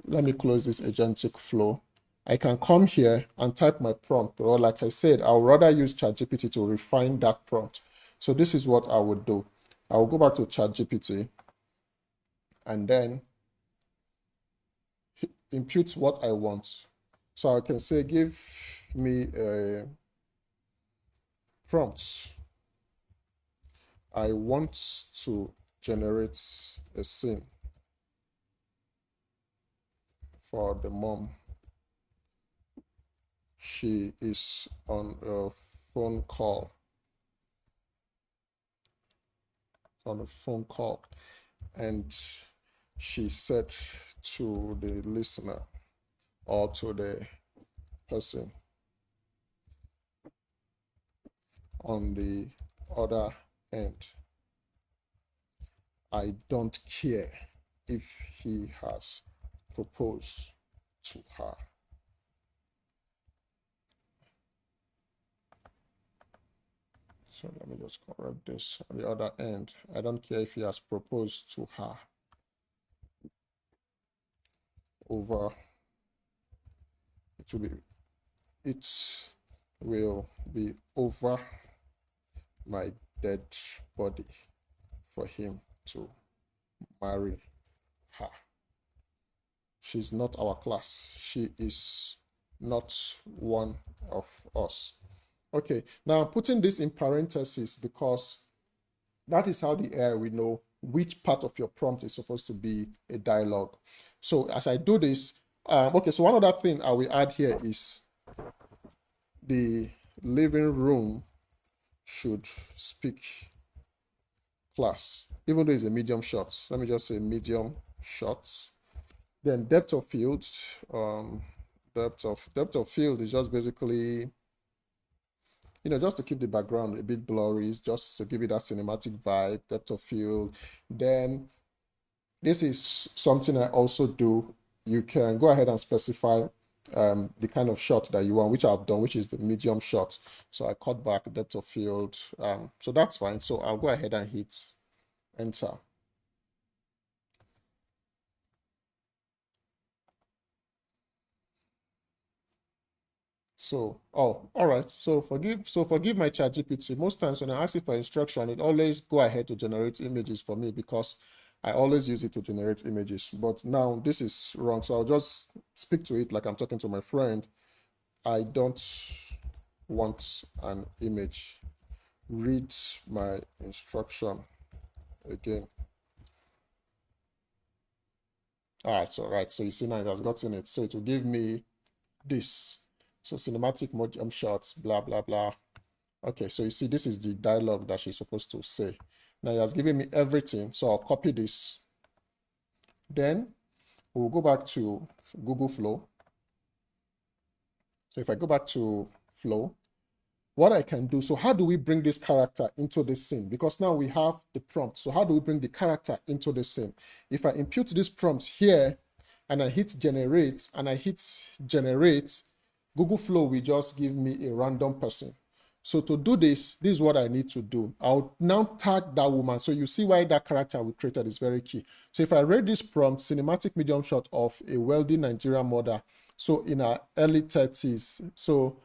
Let me close this agentic flow. I can come here and type my prompt, or like I said, I'll rather use ChatGPT to refine that prompt. So this is what I would do. I will go back to ChatGPT and then input what I want. So I can say, give me a prompt. I want to generate a scene for the mom. She is on a phone call. And she said to the listener or to the person on the other end, I don't care if he has proposed to her. So let me just correct this. On the other end, I don't care if he has proposed to her. Over, it will be over my dead body for him to marry her. She's not our class. She is not one of us. Okay, now I'm putting this in parentheses because that is how the AI will know which part of your prompt is supposed to be a dialogue. So as I do this, okay, so one other thing I will add here is the living room should speak class, even though it's a medium shot. Let me just say medium shots. Then depth of field, depth of field is just basically, just to keep the background a bit blurry, just to give it that cinematic vibe, depth of field. Then this is something I also do. You can go ahead and specify the kind of shot that you want, which I've done, which is the medium shot. So I cut back depth of field. So that's fine. So I'll go ahead and hit enter. So, all right. So forgive my ChatGPT. Most times when I ask it for instruction, it always go ahead to generate images for me because I always use it to generate images. But now this is wrong. So I'll just speak to it like I'm talking to my friend. I don't want an image. read my instruction again. All right, so you see now it has gotten it. So it will give me this. So cinematic jump shots, blah, blah, blah. Okay, so you see this is the dialogue that she's supposed to say. Now it has given me everything, so I'll copy this. Then we'll go back to Google Flow. So if I go back to Flow, what I can do, so how do we bring this character into this scene? Because now we have the prompt. So how do we bring the character into the scene? If I impute this prompt here and I hit generate and I hit generate, Google Flow will just give me a random person. So to do this, this is what I need to do. I'll now tag that woman. So you see why that character we created is very key. So if I read this prompt, cinematic medium shot of a wealthy Nigerian mother, so in her early 30s. So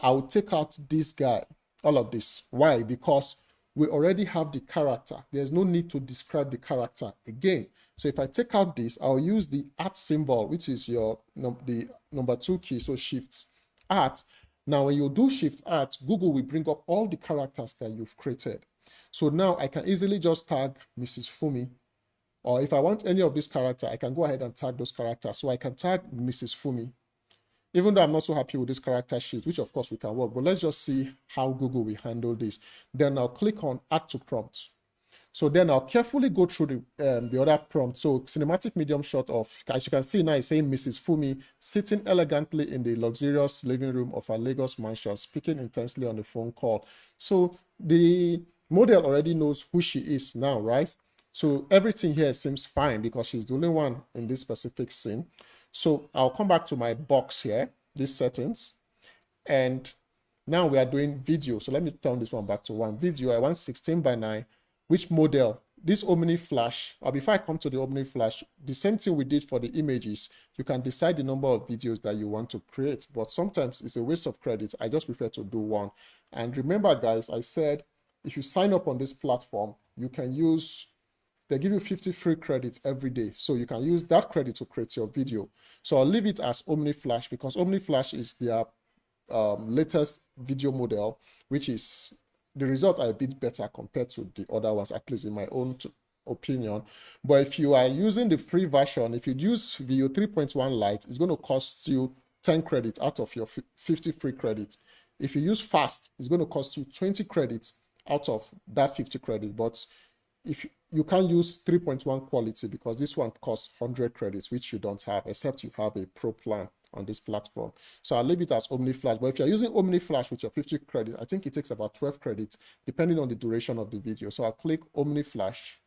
I will take out this guy, all of this. Why? Because we already have the character. There's no need to describe the character again. So if I take out this, I'll use the @ symbol, which is your the number 2 key. So shift @ Now, when you do shift @ Google will bring up all the characters that you've created. So now I can easily just tag Mrs. Fumi. Or if I want any of this character, I can go ahead and tag those characters. So I can tag Mrs. Fumi. Even though I'm not so happy with this character sheet, which of course we can work, but let's just see how Google will handle this. Then I'll click on Add to Prompt. So then I'll carefully go through the other prompt. So cinematic medium shot of, as you can see now, it's saying Mrs. Fumi sitting elegantly in the luxurious living room of her Lagos mansion, speaking intensely on the phone call. So the model already knows who she is now, right? So everything here seems fine because she's the only one in this specific scene. So I'll come back to my box here, these settings, and now we are doing video. So let me turn this one back to one video. I want 16:9. Which model? This Omni Flash, or before I come to the Omni Flash, the same thing we did for the images. You can decide the number of videos that you want to create, but sometimes it's a waste of credit. I just prefer to do one. And remember, guys, I said if you sign up on this platform, you can use, they give you 50 free credits every day. So you can use that credit to create your video. So I'll leave it as Omni Flash because Omni Flash is their latest video model, which is, the results are a bit better compared to the other ones, at least in my own opinion. But if you are using the free version, if you use Veo 3.1 Lite, it's going to cost you 10 credits out of your 50 free credits. If you use Fast, it's going to cost you 20 credits out of that 50 credits. But if you can't use 3.1 quality because this one costs 100 credits, which you don't have, except you have a pro plan on this platform. So I'll leave it as Omni Flash. But if you're using Omni Flash with your 50 credit, I think it takes about 12 credits, depending on the duration of the video. So I'll click Omni Flash,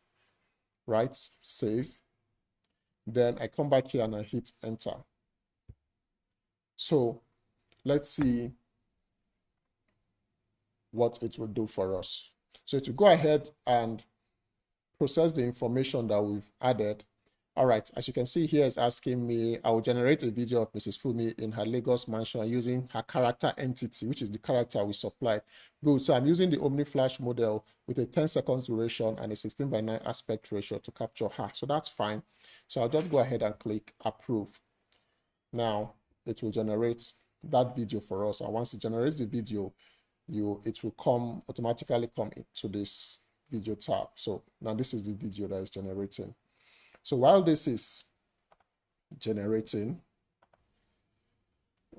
right? Save. Then I come back here and I hit enter. So let's see what it will do for us. So it will go ahead and process the information that we've added. All right, as you can see here, it's asking me, I will generate a video of Mrs. Fumi in her Lagos mansion using her character entity, which is the character we supplied. Good, so I'm using the Omni Flash model with a 10 seconds duration and a 16:9 aspect ratio to capture her. So that's fine. So I'll just go ahead and click approve. Now it will generate that video for us. And once it generates the video, it will automatically come into this video tab. So now this is the video that is generating. So while this is generating,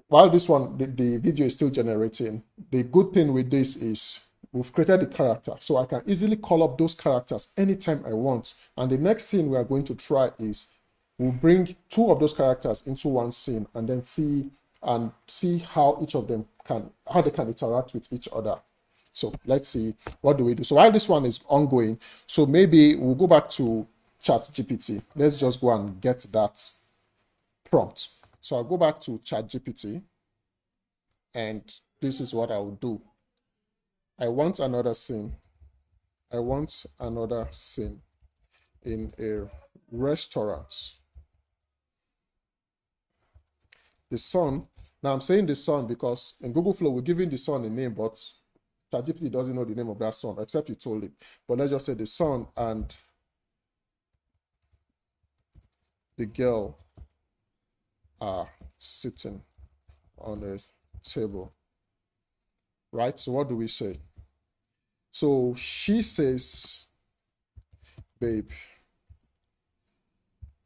while this one, the video is still generating, the good thing with this is we've created the character. So I can easily call up those characters anytime I want. And the next scene we are going to try is we'll bring 2 of those characters into one scene and then see how each of them how they can interact with each other. So let's see, what do we do? So while this one is ongoing, so maybe we'll go back to ChatGPT. Let's just go and get that prompt. So I'll go back to ChatGPT and this is what I will do. I want another scene. I want another scene in a restaurant. The sun. Now I'm saying the sun because in Google Flow we're giving the sun a name, but ChatGPT doesn't know the name of that sun except you told it. But let's just say the sun and the girl are sitting on a table, right? So what do we say? So she says, babe,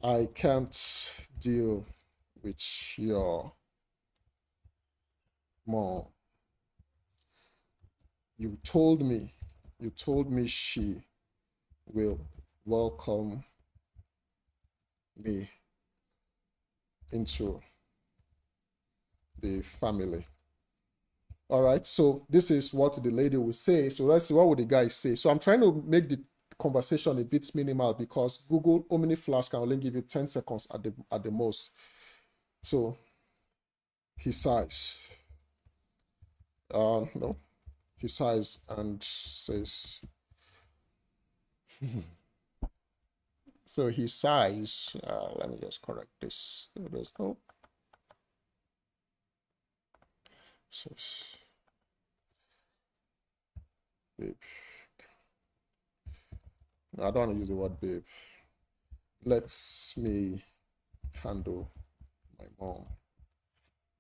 I can't deal with your mom. You told me she will welcome me into the family. All right, so this is what the lady will say. So let's see, what would the guy say? So I'm trying to make the conversation a bit minimal because Google Omni Flash can only give you 10 seconds at the most. So he sighs. No, he sighs and says, so he sighs. Let me just correct this. There's no. Says, babe. No, I don't want to use the word babe. Let me handle my mom.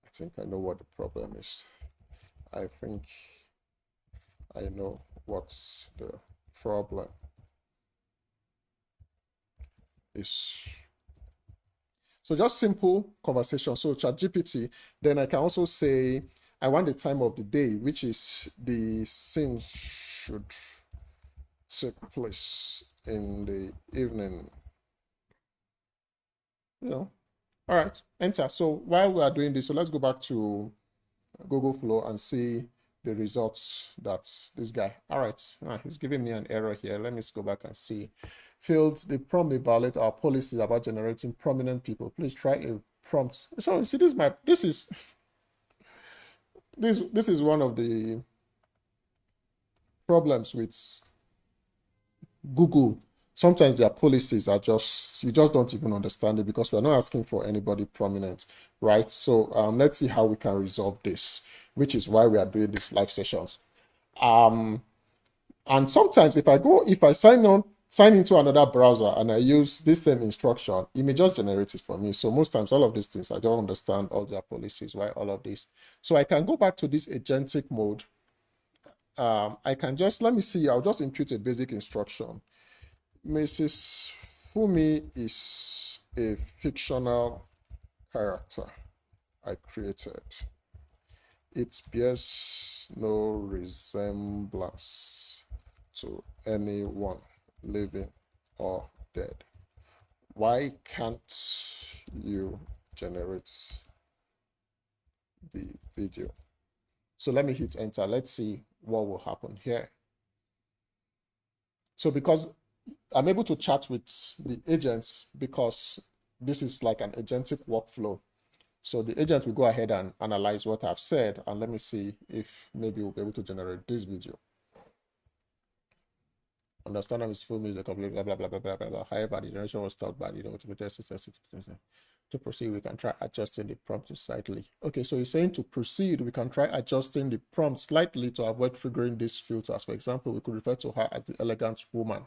I think I know what the problem is. I think I know what's the problem is. So just simple conversation. So ChatGPT, then I can also say, I want the time of the day, which is the scene should take place in the evening. You know, all right, enter. So while we are doing this, so let's go back to Google Flow and see the results that this guy. All right, he's giving me an error here. Let me just go back and see. Failed the prompt may violate our policies about generating prominent people. Please try a prompt. So you see, this is one of the problems with Google. Sometimes their policies are just, you just don't even understand it because we're not asking for anybody prominent, right? So let's see how we can resolve this, which is why we are doing these live sessions. And sometimes if I sign into another browser and I use this same instruction, it may just generate it for me. So most times all of these things, I don't understand all their policies, why all of this. So I can go back to this agentic mode. I can just, let me see, I'll just input a basic instruction. Mrs. Fumi is a fictional character I created. It bears no resemblance to anyone living or dead. Why can't you generate the video? So let me hit enter. Let's see what will happen here. So because I'm able to chat with the agents because this is like an agentic workflow. So the agent will go ahead and analyze what I've said, and let me see if maybe we'll be able to generate this video. Understand that Mr. Film is a complete blah, blah, blah, blah, blah, blah, blah. However, the generation was stopped by the automated system. To proceed, we can try adjusting the prompt slightly. Okay, so he's saying to proceed, we can try adjusting the prompt slightly to avoid triggering these filters. For example, we could refer to her as the elegant woman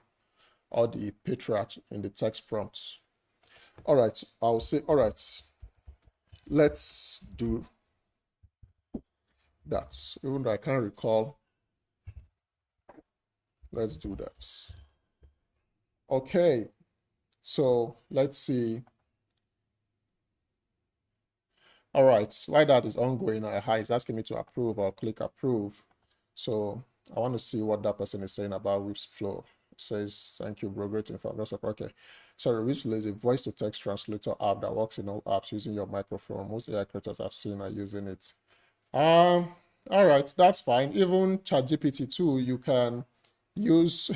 or the patriarch in the text prompts. All right, I'll say, all right, let's do that. Even though I can't recall, let's do that. Okay, so let's see. All right, while that is ongoing, it's asking me to approve or click approve. So I want to see what that person is saying about Whip's flow. It says, thank you, bro, great information. Okay, sorry, Whipsflow is a voice-to-text translator app that works in all apps using your microphone. Most AI creators I've seen are using it. All right, that's fine. Even ChatGPT 2, you can use,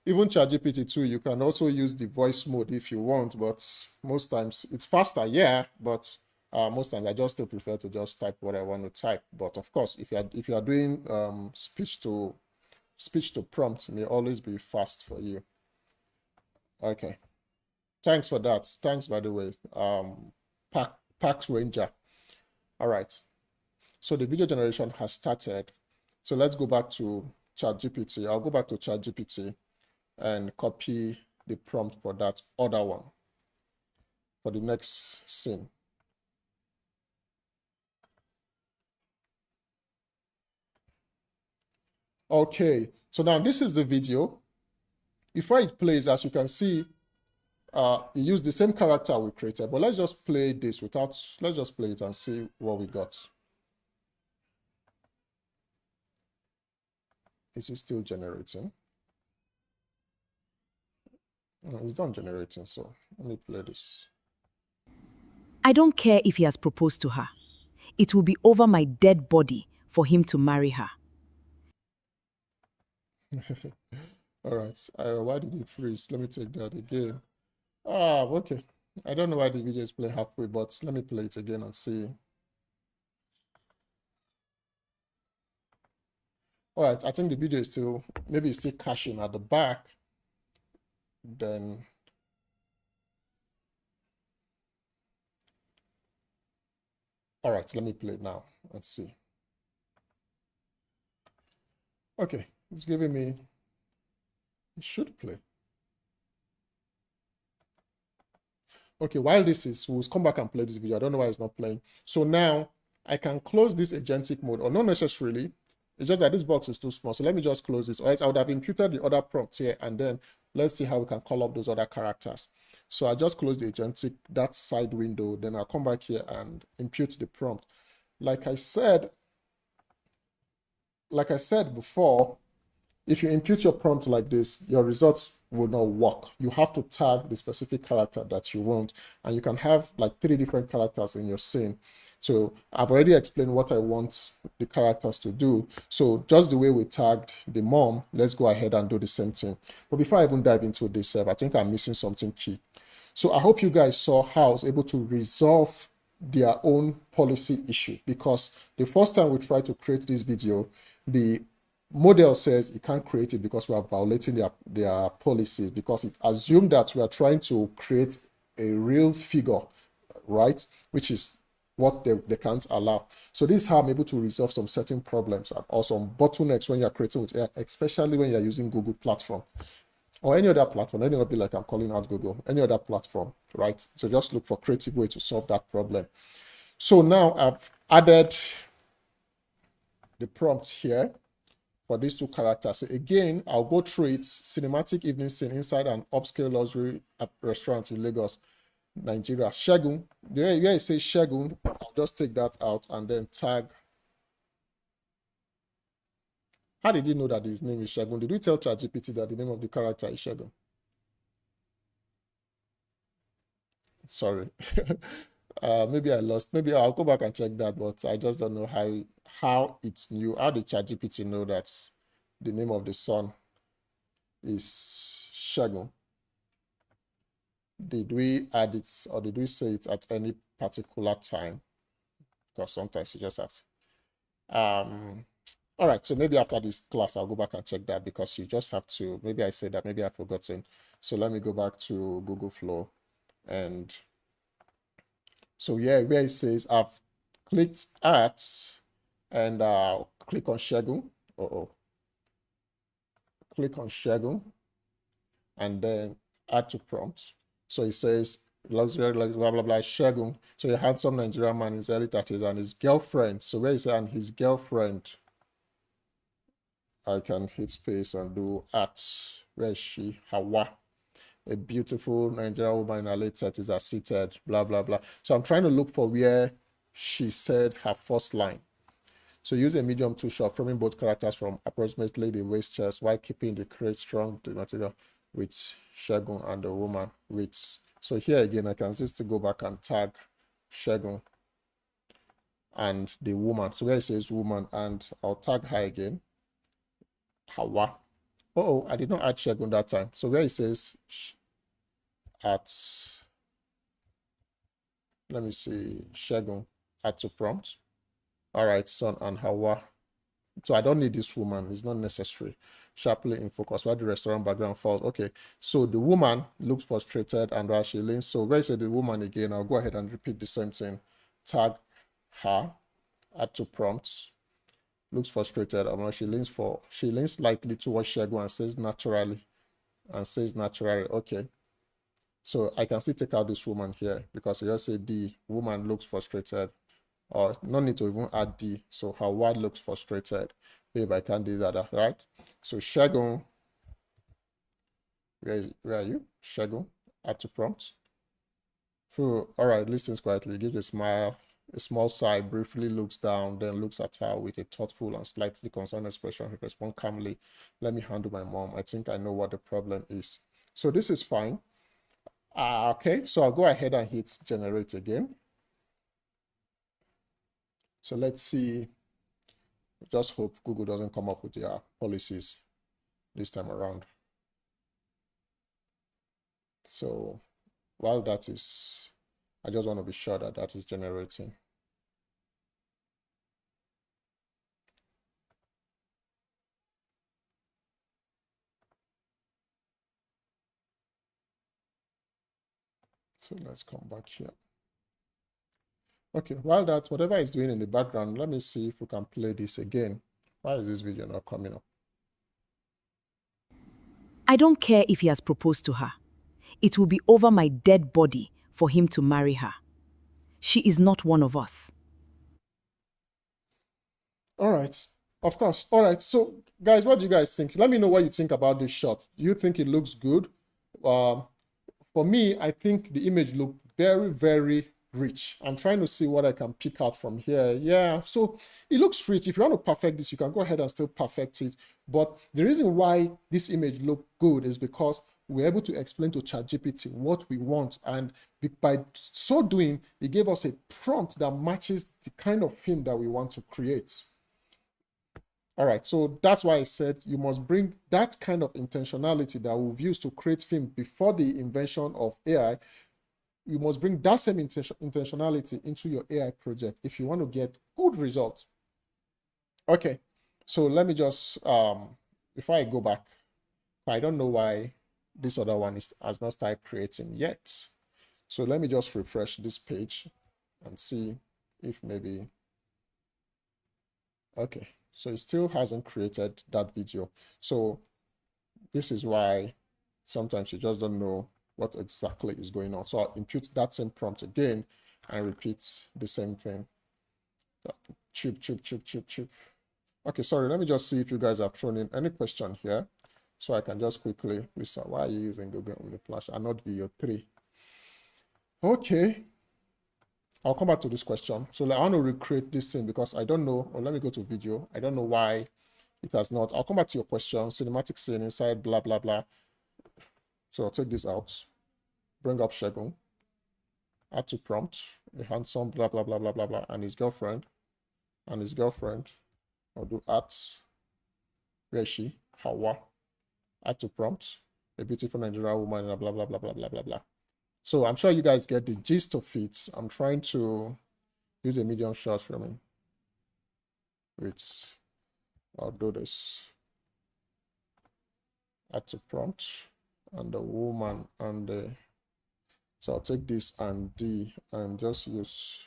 even ChatGPT 2, you can also use the voice mode if you want, but most times it's faster, yeah, but most times I just still prefer to just type what I want to type. But of course, if you are doing speech to prompt, it may always be fast for you. Okay, thanks for that. Thanks, by the way, Pax Ranger. All right, so the video generation has started. So let's go back to ChatGPT. I'll go back to ChatGPT and copy the prompt for that other one for the next scene. Okay, So now this is the video. Before it plays, as you can see, it used the same character we created, but let's just play this without, let's just play it and see what we got. Is it still generating? No, it's done generating, so let me play this. I don't care if he has proposed to her. It will be over my dead body for him to marry her. All right. Why did it freeze? Let me take that again. Okay. I don't know why the video is playing halfway, but let me play it again and see. All right. I think the video is still, maybe it's still caching at the back. Then all right, let me play it now. Let's see. Okay, it's giving me, it should play. Okay, while this is, we'll come back and play this video. I don't know why it's not playing. So now I can close this agentic mode, or not necessarily. It's just that this box is too small. So let me just close this. All right, I would have imputed the other prompt here, and then let's see how we can call up those other characters. So I just close the agentic, that side window. Then I'll come back here and impute the prompt. Like I said before, if you impute your prompt like this, your results will not work. You have to tag the specific character that you want, and you can have like 3 different characters in your scene. So I've already explained what I want the characters to do. So just the way we tagged the mom, let's go ahead and do the same thing. But before I even dive into this, I think I'm missing something key. So I hope you guys saw how I was able to resolve their own policy issue, because the first time we tried to create this video, the model says it can't create it because we are violating their policies, because it assumed that we are trying to create a real figure, right? Which is what they can't allow. So this is how I'm able to resolve some certain problems and also some bottlenecks when you're creating with AI, especially when you're using Google platform or any other platform. Let it not be like I'm calling out Google, any other platform, right? So just look for creative way to solve that problem. So now I've added the prompt here for these 2 characters. So again, I'll go through it. Cinematic evening scene inside an upscale luxury restaurant in Lagos, Nigeria. Shegun, where it says Shegun, I'll just take that out and then tag. How did you know that his name is Shegun? Did we tell ChatGPT that the name of the character is Shegun? Sorry. Maybe I lost. Maybe I'll go back and check that, but I just don't know how it's new. How did ChatGPT know that the name of the son is Shegun? Did we add it, or did we say it at any particular time? Because sometimes you just have. All right, so maybe after this class, I'll go back and check that, because you just have to, maybe I said that, maybe I've forgotten. So let me go back to Google Flow. And so yeah, where it says I've clicked at, and click on Shegun. Click on Shegun, and then add to prompt. So it says luxury, like blah blah blah, Shegun. So a handsome Nigerian man in his early 30s and his girlfriend. So where is and his girlfriend? I can hit space and do at, where is she? Hawa. A beautiful Nigerian woman in her late 30s are seated, blah blah blah. So I'm trying to look for where she said her first line. So use a medium tool shot, framing both characters from approximately the waist chest while keeping the crate strong the material with Shegun and the woman with. So here again, I can just go back and tag Shegun and the woman. So where it says woman, and I'll tag her again, Hawa. Oh, I did not add Shegun that time. So where it says at, let me see, Shegun, add to prompt. All right, son and Hawa. So I don't need this woman. It's not necessary. Sharply in focus while the restaurant background falls. Okay, so the woman looks frustrated and while she leans. So where I say the woman again, I'll go ahead and repeat the same thing. Tag her, add to prompts. Looks frustrated and she leans slightly towards Shegun and says naturally. Okay. So I can still take out this woman here because you just say the woman looks frustrated or no need to even add D. So Hawa looks frustrated. Babe, I can't do that, right? So Shagun, where are you? Shagun, add to prompt. So, all right, listens quietly, gives a smile, a small sigh, briefly looks down, then looks at her with a thoughtful and slightly concerned expression. He responds calmly, let me handle my mom. I think I know what the problem is. So this is fine. Okay, so I'll go ahead and hit generate again. So let's see. Just hope Google doesn't come up with their policies this time around. So while that is, I just want to be sure that that is generating. So let's come back here. Okay, while that, whatever it's doing in the background, let me see if we can play this again. Why is this video not coming up? I don't care if he has proposed to her. It will be over my dead body for him to marry her. She is not one of us. All right, of course. All right, so guys, what do you guys think? Let me know what you think about this shot. Do you think it looks good? For me, I think the image looked very, very rich. I'm trying to see what I can pick out from here. Yeah, so it looks rich. If you want to perfect this, you can go ahead and still perfect it. But the reason why this image looked good is because we're able to explain to ChatGPT what we want. And by so doing, it gave us a prompt that matches the kind of film that we want to create. All right, so that's why I said you must bring that kind of intentionality that we've used to create film before the invention of AI. You must bring that same intentionality into your AI project if you want to get good results. Okay, so let me just, before I go back, I don't know why this other one has not started creating yet. So let me just refresh this page and see if maybe, okay. So it still hasn't created that video. So this is why sometimes you just don't know what exactly is going on. So I'll input that same prompt again and repeat the same thing. Chip, chip, chip, chip, chip. Okay, sorry, let me just see if you guys have thrown in any question here. So I can just quickly, listen, why are you using Google with the Flash and not video 3? Okay. I'll come back to this question. So I want to recreate this scene because I don't know, or let me go to video. I don't know why it has not. I'll come back to your question. Cinematic scene inside, blah, blah, blah. So I'll take this out. Bring up Shagun. Add to prompt. A handsome, blah, blah, blah, blah, blah, blah. And his girlfriend. And his girlfriend. I'll do at. Where is she? Hawa. Add to prompt. A beautiful Nigerian woman, blah, blah, blah, blah, blah, blah, blah. So I'm sure you guys get the gist of it. I'm trying to use a medium shot framing. Wait, I'll do this. Add to prompt and the woman and the, so I'll take this and D and just use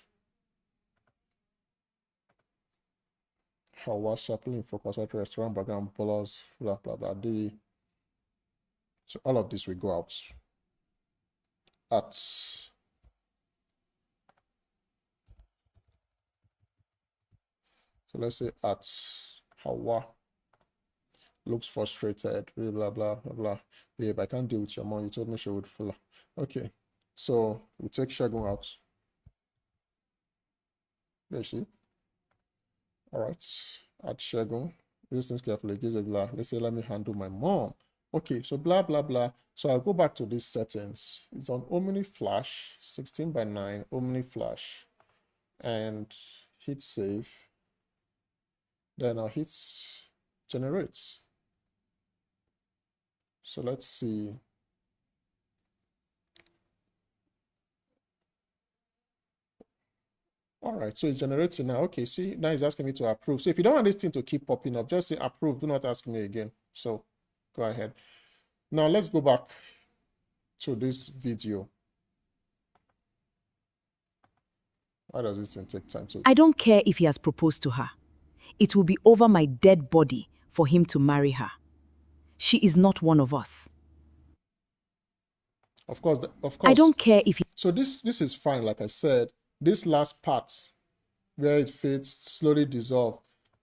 Hawa sharply in focus at restaurant background colors, blah, blah, blah, D. So all of this will go out. At so let's say at Hawa looks frustrated, blah blah blah blah blah. Babe, I can't deal with your mom. You told me she would feel. Okay, so we take Shagun out. There she. All right, add Shagun. Listen carefully. Give a blah. Let's say let me handle my mom. Okay, so blah, blah, blah. So I'll go back to these settings. It's on Omni Flash, 16:9, Omni Flash, and hit save. Then I'll hit generate. So let's see. All right, so it's generating now. Okay, see, now it's asking me to approve. So if you don't want this thing to keep popping up, just say approve. Do not ask me again. So go ahead. Now let's go back to this video. Why does this thing take time to? I don't care if he has proposed to her. It will be over my dead body for him to marry her. She is not one of us. Of course. I don't care if he... So this is fine. Like I said, this last part where it fades, slowly dissolve.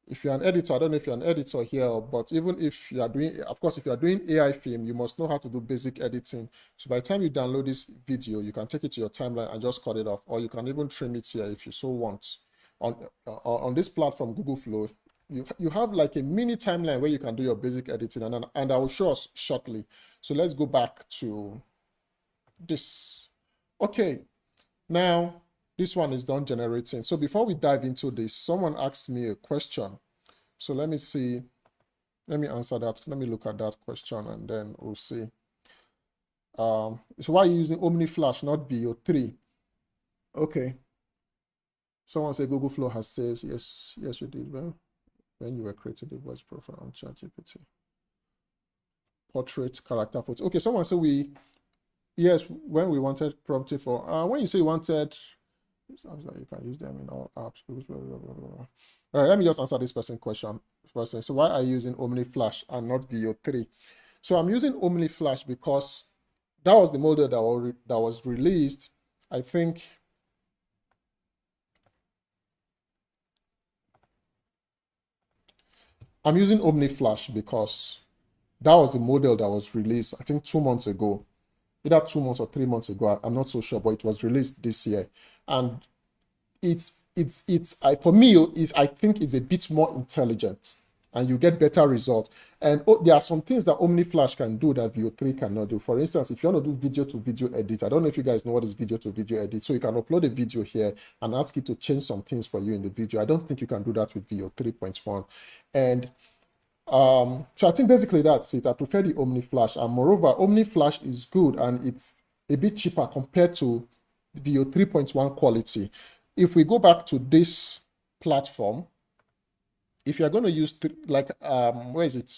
If you're an editor, I don't know if you're an editor here, but even if you are doing, of course, if you are doing AI film, you must know how to do basic editing. So by the time you download this video, you can take it to your timeline and just cut it off, or you can even trim it here if you so want. On this platform, Google Flow, you have like a mini timeline where you can do your basic editing, and I will show us shortly. So let's go back to this. Okay, now this one is done generating. So before we dive into this, someone asked me a question. So let me see. Let me answer that. Let me look at that question and then we'll see. So why are you using OmniFlash, not VO3? Okay. Someone said Google Flow has saved. Yes, yes, you did. Well, when you were creating the voice profile on ChatGPT. Portrait character photo. Okay, someone said yes, when we wanted prompting for, when you say you wanted, sounds like you can use them in all apps. All right, let me just answer this person's question first. So why are you using OmniFlash and not VO3? So I'm using OmniFlash because that was the model that was released, I think. I'm using OmniFlash because that was the model that was released, I think 2 months ago. Either 2 months or 3 months ago, I'm not so sure, but it was released this year. And for me, I think it's a bit more intelligent and you get better results. And there are some things that OmniFlash can do that VO3 cannot do. For instance, if you want to do video to video edit, I don't know if you guys know what is video to video edit. So you can upload a video here and ask it to change some things for you in the video. I don't think you can do that with VO 3.1. And so I think basically that's it. I prefer the OmniFlash, and moreover, OmniFlash is good and it's a bit cheaper compared to VO 3.1 quality. If we go back to this platform, if you're going to use where is it?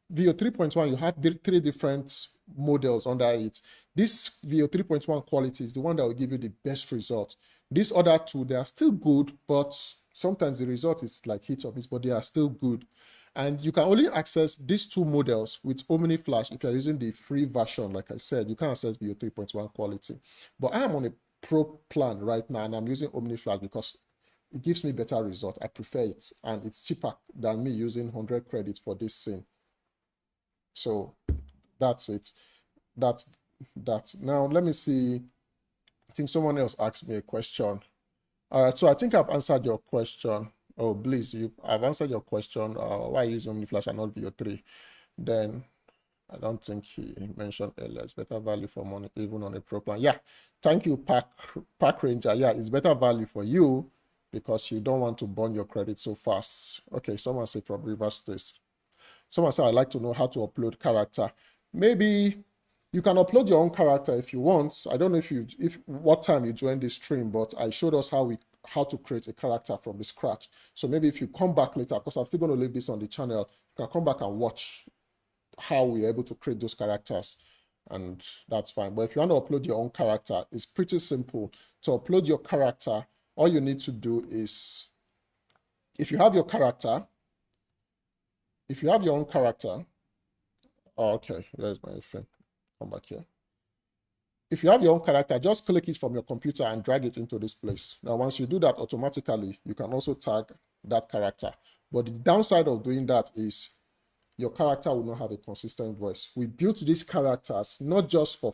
VO 3.1, you have three different models under it. This VO 3.1 quality is the one that will give you the best result. These other two, they are still good, but sometimes the result is like hit or miss, but they are still good. And you can only access these two models with OmniFlash if you're using the free version. Like I said, you can access VO 3.1 quality. But I am on a pro plan right now and I'm using OmniFlash because it gives me better result. I prefer it and it's cheaper than me using 100 credits for this scene. So that's it. That's that. Now let me see. I think someone else asked me a question. All right, so I think I've answered your question. Oh, please, I've answered your question. Why use OmniFlash and not VO3? Then I don't think he mentioned earlier. It's better value for money, even on a pro plan. Yeah, thank you, Pack Ranger. Yeah, it's better value for you because you don't want to burn your credit so fast. Okay, someone said from reverse this. Someone said, I'd like to know how to upload character. Maybe you can upload your own character if you want. I don't know if what time you joined this stream, but I showed us how to create a character from the scratch. So maybe if you come back later, because I'm still going to leave this on the channel, you can come back and watch how we're able to create those characters, and that's fine. But if you want to upload your own character, it's pretty simple. To upload your character, all you need to do is, if you have your own character, okay, there's my friend. Come back here. If you have your own character, just click it from your computer and drag it into this place. Now, once you do that automatically, you can also tag that character. But the downside of doing that is your character will not have a consistent voice. We built these characters not just for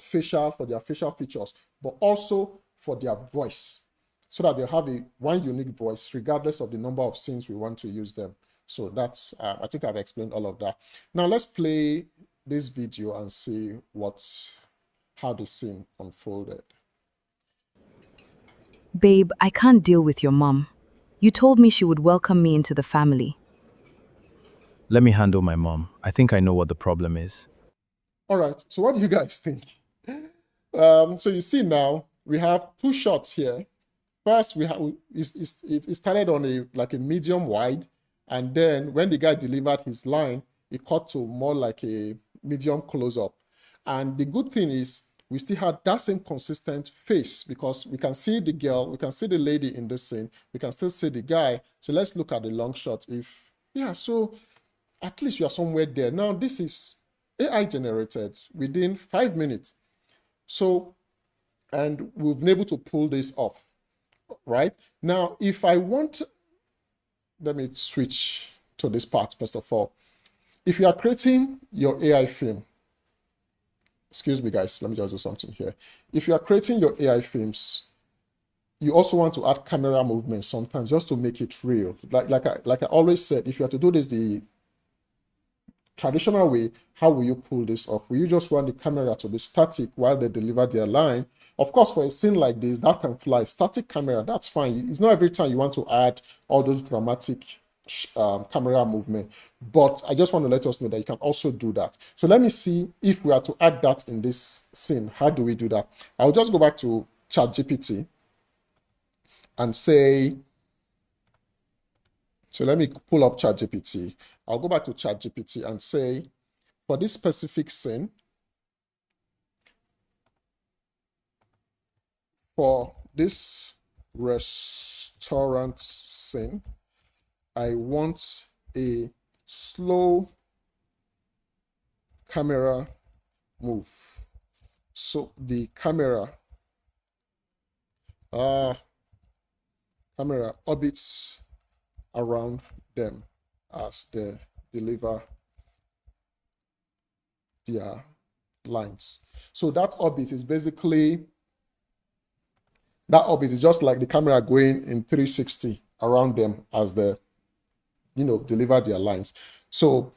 their facial features, but also for their voice, so that they have one unique voice, regardless of the number of scenes we want to use them. So that's, I think I've explained all of that. Now let's play this video and see how the scene unfolded. Babe, I can't deal with your mom. You told me she would welcome me into the family. Let me handle my mom. I think I know what the problem is. All right, so what do you guys think? So you see now, we have two shots here. First, it started on a medium wide, and then when the guy delivered his line, it cut to more like a medium close-up. And the good thing is, we still had that same consistent face because we can see the girl, we can see the lady in this scene, we can still see the guy. So let's look at the long shot. So at least we are somewhere there. Now this is AI generated within 5 minutes. So, and we've been able to pull this off. right? Now, if I want, let me switch to this part first of all. If you are creating your AI film, excuse me guys, let me just do something here. If you are creating your AI films, you also want to add camera movement sometimes just to make it real. Like I always said, if you have to do this the traditional way, how will you pull this off? Will you just want the camera to be static while they deliver their line? Of course, for a scene like this, that can fly. Static camera, that's fine. It's not every time you want to add all those dramatic camera movement, but I just want to let us know that you can also do that. So let me see if we are to add that in this scene. How do we do that? I'll just go back to ChatGPT and say, so let me pull up ChatGPT. I'll go back to ChatGPT and say, for this specific scene, for this restaurant scene, I want a slow camera move. So the camera orbits around them as they deliver their lines. So that orbit is basically, that orbit is just like the camera going in 360 around them as they, deliver their lines. So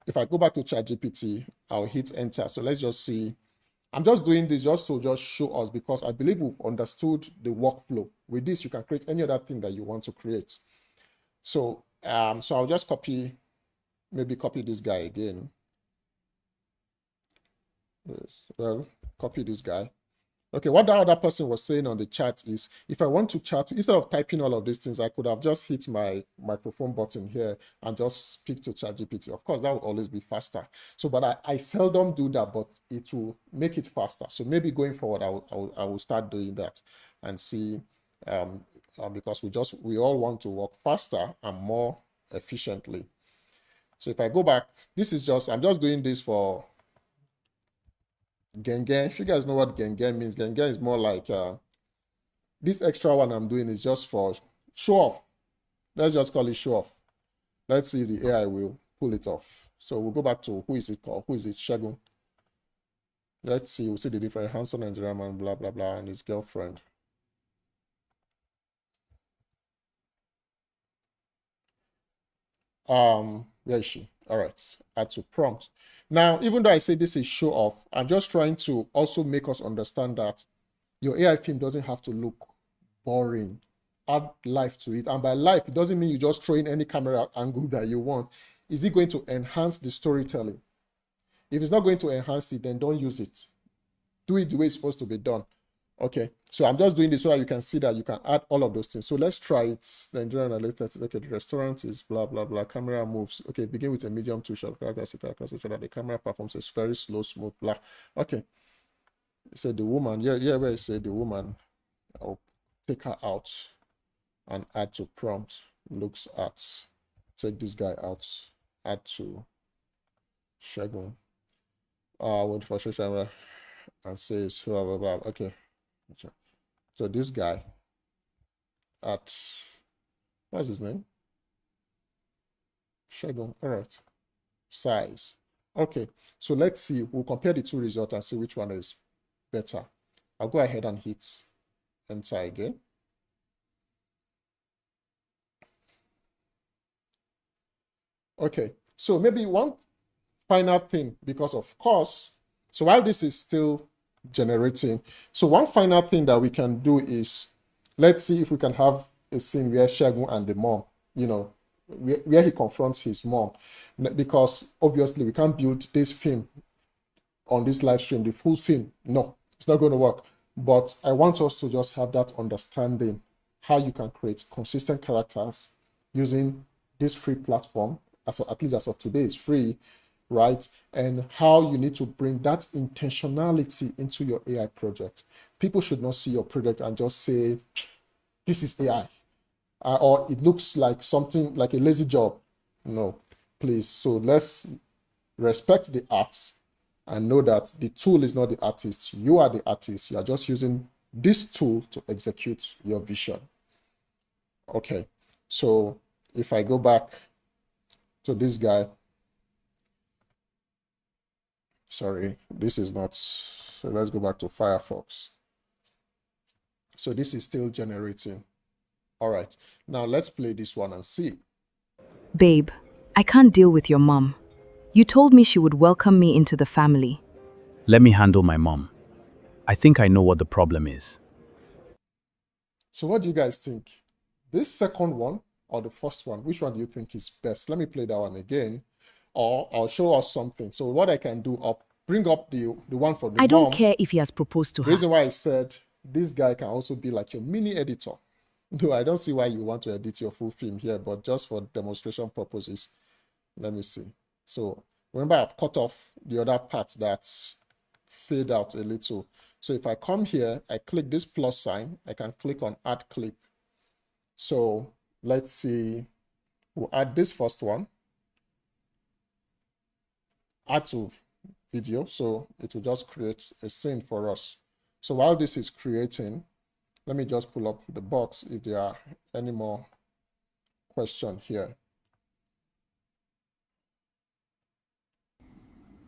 if I go back to ChatGPT, I'll hit enter. So let's just see. I'm just doing this just to just show us, because I believe we've understood the workflow. With this, you can create any other thing that you want to create. So, so I'll just maybe copy this guy again. Well, copy this guy. Okay, what that other person was saying on the chat is, if I want to chat, instead of typing all of these things, I could have just hit my microphone button here and just speak to ChatGPT. Of course, that will always be faster. So, but I seldom do that, but it will make it faster. So maybe going forward, I will start doing that and see, because we all want to work faster and more efficiently. So if I go back, I'm just doing this for Gengen. If you guys know what Gengen means, Gengen is more like this extra one I'm doing is just for show off. Let's just call it show off. Let's see if the AI will pull it off. So we'll go back to who is it called? Who is it? Shagun. Let's see. We'll see the different handsome Nigerian man, blah blah blah, and his girlfriend. Where is she? All right. Add to prompt. Now, even though I say this is show off, I'm just trying to also make us understand that your AI film doesn't have to look boring. Add life to it. And by life, it doesn't mean you just throw in any camera angle that you want. Is it going to enhance the storytelling? If it's not going to enhance it, then don't use it. Do it the way it's supposed to be done. Okay, so I'm just doing this so that you can see that you can add all of those things. So let's try it. The Nigerian analytics. Okay, the restaurant is blah blah blah. Camera moves. Okay, begin with a medium to short character sit across each other. The camera performs is very slow, smooth, blah. Okay. So the woman, yeah, where you say the woman, I'll take her out and add to prompt. Looks at, take this guy out, add to Shagun. Wait for social and says blah blah blah. Okay. So this guy what's his name? Shagun. All right. Size. Okay. So let's see. We'll compare the two results and see which one is better. I'll go ahead and hit enter again. Okay. So maybe one final thing, because of course, so while this is still generating, so one final thing that we can do is, let's see if we can have a scene where Shagun and the mom, where he confronts his mom, because obviously we can't build this film on this live stream, the full film. No, it's not going to work. But I want us to just have that understanding how you can create consistent characters using this free platform, at least as of today, it's free, right? And how you need to bring that intentionality into your AI project. People should not see your project and just say, this is AI, or it looks like something like a lazy job. No, please. So let's respect the art and know that the tool is not the artist. You are the artist. You are just using this tool to execute your vision. Okay, so if I go back to this guy, sorry, this is not, so let's go back to Firefox. So this is still generating. All right, now let's play this one and see. Babe, I can't deal with your mom. You told me she would welcome me into the family. Let me handle my mom. I think I know what the problem is. So what do you guys think? This second one or the first one? Which one do you think is best? Let me play that one again, or I'll show us something. So what I can do, I'll bring up the one for the I don't mom. care if he has proposed to The her. reason why I said this guy can also be like your mini editor. No, I don't see why you want to edit your full film here, but just for demonstration purposes, let me see. So remember, I've cut off the other part that's fade out a little. So if I come here, I click this plus sign, I can click on add clip. So let's see, we'll add this first one, add to video. So it will just create a scene for us. So while this is creating, let me just pull up the box if there are any more questions here.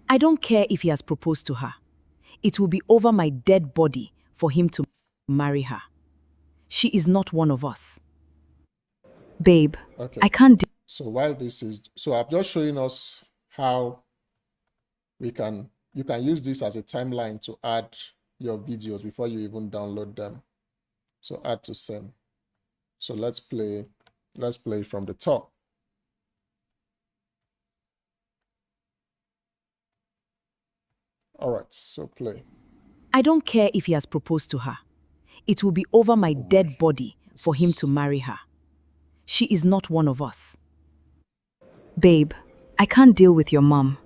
I don't care if he has proposed to her. It will be over my dead body for him to marry her. She is not one of us. Babe, Okay. I can't So while this is, so I'm just showing us how you can use this as a timeline to add your videos before you even download them. So add to send. So let's play from the top. All right, so play. I don't care if he has proposed to her. It will be over my dead body for him to marry her. She is not one of us. Babe, I can't deal with your mom.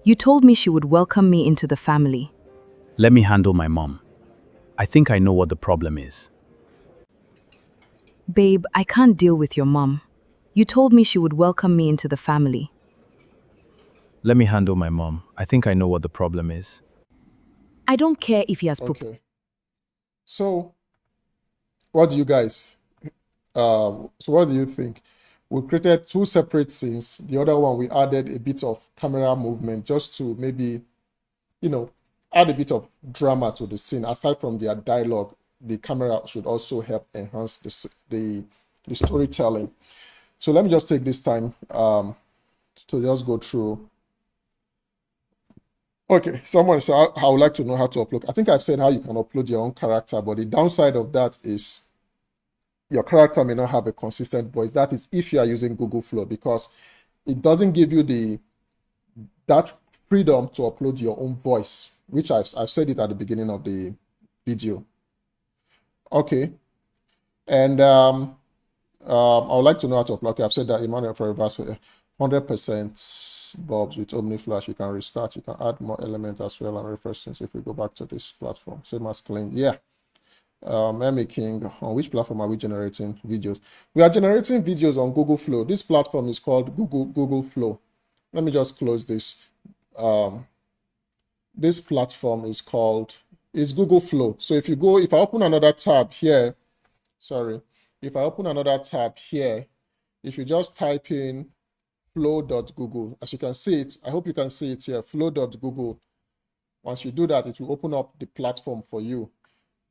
You told me she would welcome me into the family. Let me handle my mom. I think I know what the problem is. Babe, I can't deal with your mom. You told me she would welcome me into the family. Let me handle my mom. I think I know what the problem is. I don't care if he has Okay. So what do you guys so what do you think? We created two separate scenes. The other one we added a bit of camera movement just to maybe, you know, add a bit of drama to the scene. Aside from their dialogue, the camera should also help enhance the storytelling. So let me just take this time to just go through. Okay, someone said, I would like to know how to upload. I think I've said how you can upload your own character, but the downside of that is your character may not have a consistent voice. That is if you are using Google Flow, because it doesn't give you that freedom to upload your own voice, which I've said it at the beginning of the video. Okay, and I would like to know how to upload. Okay, I've said that Emmanuel for reverse 100% bulbs with OmniFlash. You can restart. You can add more elements as well and refresh things if we go back to this platform. Same as clean. Yeah. Filmmaking. On which platform are we generating videos? We are generating videos on Google Flow. This platform is called Google Flow. Let me just close this. This platform is Google Flow. So if I open another tab here, if I open another tab here, if you just type in flow.google, as you can see it, I hope you can see it here, flow.google. Once you do that, it will open up the platform for you.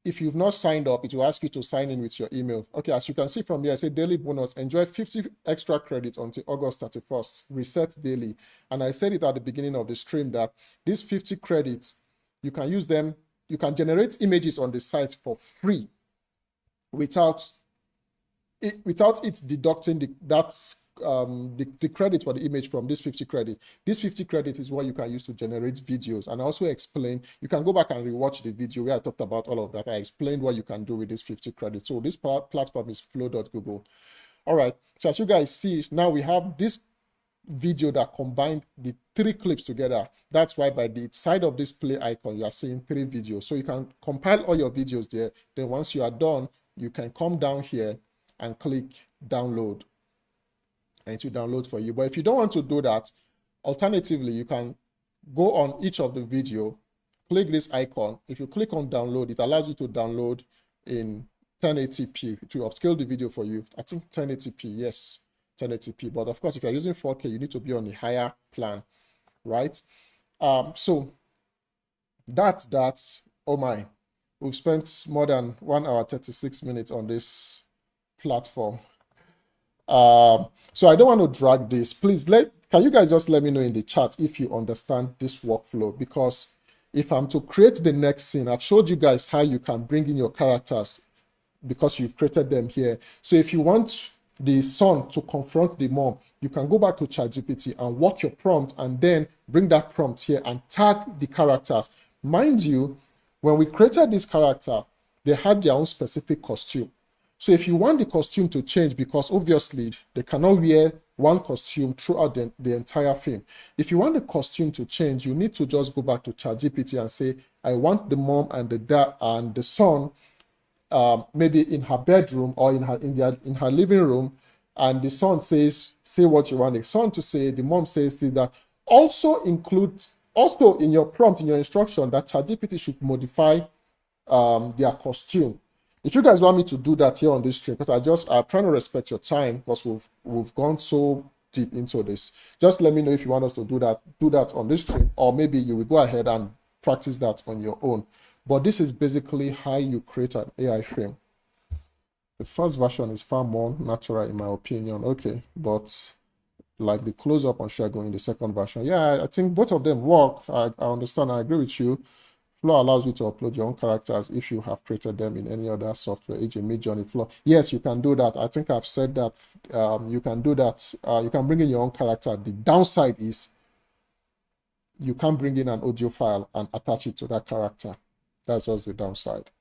If you've not signed up, it will ask you to sign in with your email. Okay, as you can see from here, I say daily bonus, enjoy 50 extra credits until August 31st, reset daily. And I said it at the beginning of the stream that these 50 credits, you can use them, you can generate images on the site for free without it deducting the credit for the image from this 50 credit. This 50 credit is what you can use to generate videos. And I also explain, you can go back and rewatch the video where I talked about all of that. I explained what you can do with this 50 credit. So this platform is flow.google. All right, so as you guys see, now we have this video that combined the 3 clips together. That's why by the side of this play icon, you are seeing 3 videos. So you can compile all your videos there. Then once you are done, you can come down here and click download, and it will download for you. But if you don't want to do that, alternatively, you can go on each of the video, click this icon. If you click on download, it allows you to download in 1080p to upscale the video for you. I think 1080p, yes, 1080p. But of course, if you're using 4K, you need to be on a higher plan, right? So that's that. Oh my, we've spent more than 1 hour 36 minutes on this platform. So I don't want to drag this. Please can you guys just let me know in the chat if you understand this workflow? Because if I'm to create the next scene, I've showed you guys how you can bring in your characters because you've created them here. So if you want the son to confront the mom, you can go back to ChatGPT and work your prompt and then bring that prompt here and tag the characters. Mind you, when we created this character, they had their own specific costume. So if you want the costume to change, because obviously they cannot wear one costume throughout the entire film. If you want the costume to change, you need to just go back to ChatGPT and say, I want the mom and the dad and the son maybe in her bedroom or in her living room, and the son says, say what you want the son to say, the mom says that. Also in your prompt, in your instruction, that ChatGPT should modify their costume. If you guys want me to do that here on this stream, because I'm trying to respect your time, because we've gone so deep into this. Just let me know if you want us to do that on this stream, or maybe you will go ahead and practice that on your own. But this is basically how you create an AI film. The first version is far more natural in my opinion. Okay, but like the close-up on Shagun in the second version, yeah, I think both of them work. I understand, I agree with you. Flow allows you to upload your own characters if you have created them in any other software, e.g. Midjourney, Flow. Yes, you can do that. I think I've said that you can do that. You can bring in your own character. The downside is you can't bring in an audio file and attach it to that character. That's just the downside.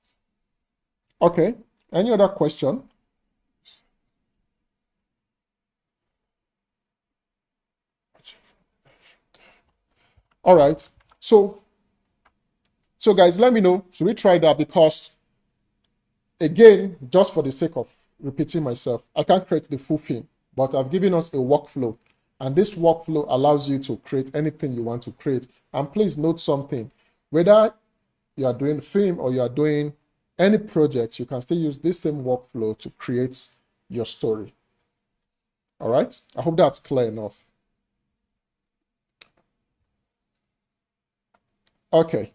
Okay, any other question? All right, so guys, let me know, should we try that? Because again, just for the sake of repeating myself, I can't create the full film, but I've given us a workflow, and this workflow allows you to create anything you want to create. And please note something, whether you are doing film or you are doing any project, you can still use this same workflow to create your story. All right, I hope that's clear enough. Okay.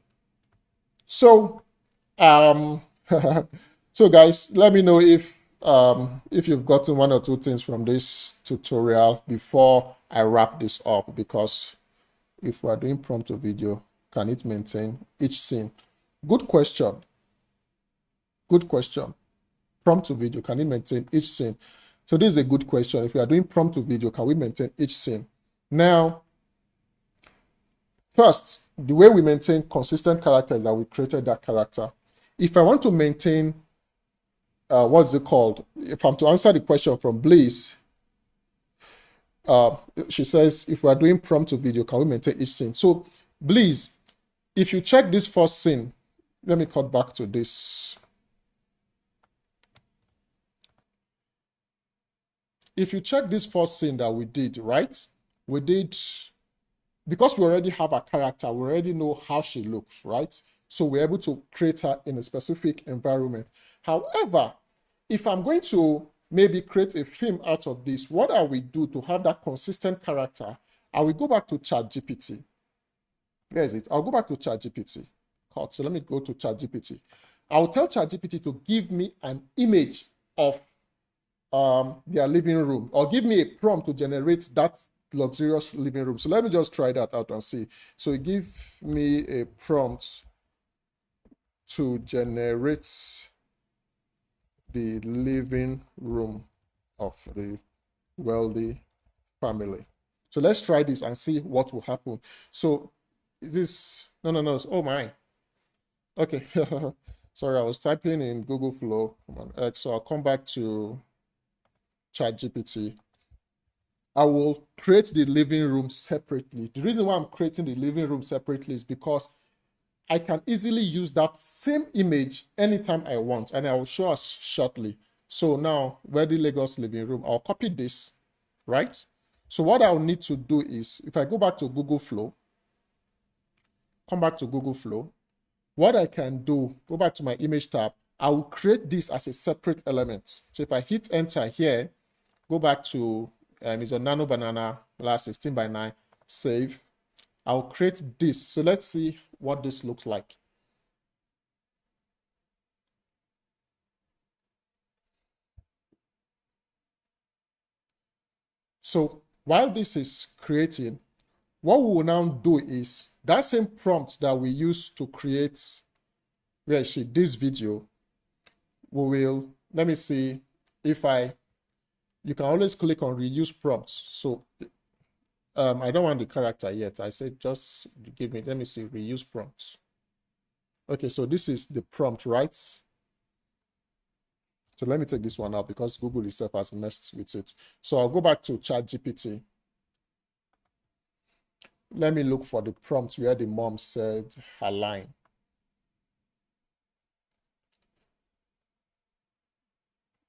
So, so guys, let me know if you've gotten one or two things from this tutorial before I wrap this up, because if we're doing prompt to video, can it maintain each scene? Good question. Good question. Prompt to video, can it maintain each scene? So this is a good question. If we are doing prompt to video, can we maintain each scene? Now, first, the way we maintain consistent characters that we created that character. If I want to maintain, what's it called? If I'm to answer the question from Bliss, she says, if we are doing prompt to video, can we maintain each scene? So Bliss, if you check this first scene, let me cut back to this. If you check this first scene that we did, right? We did, because we already have a character, we already know how she looks, right? So we're able to create her in a specific environment. However, if I'm going to maybe create a film out of this, what I will do to have that consistent character, I will go back to ChatGPT. Where is it? I'll go back to ChatGPT. So let me go to ChatGPT. I will tell ChatGPT to give me an image of their living room, or give me a prompt to generate that luxurious living room. So let me just try that out and see. So give me a prompt to generate the living room of the wealthy family. So let's try this and see what will happen. So is this, no, oh my. Okay, sorry, I was typing in Google Flow. Come on, so I'll come back to ChatGPT. I will create the living room separately. The reason why I'm creating the living room separately is because I can easily use that same image anytime I want, and I will show us shortly. So now, where the Lagos living room, I'll copy this, right? So what I'll need to do is, if I go back to Google Flow, come back to Google Flow, what I can do, go back to my image tab, I will create this as a separate element. So if I hit enter here, go back to it's a nano banana last 16 by 9, save. I'll create this. So let's see what this looks like. So while this is creating, what we will now do is that same prompt that we used to create this video, we will, let me see if you can always click on reuse prompts. So I don't want the character yet. I said just give me, let me see, reuse prompts. Okay, so this is the prompt, right? So let me take this one out because Google itself has messed with it. So I'll go back to ChatGPT. Let me look for the prompt where the mom said her line.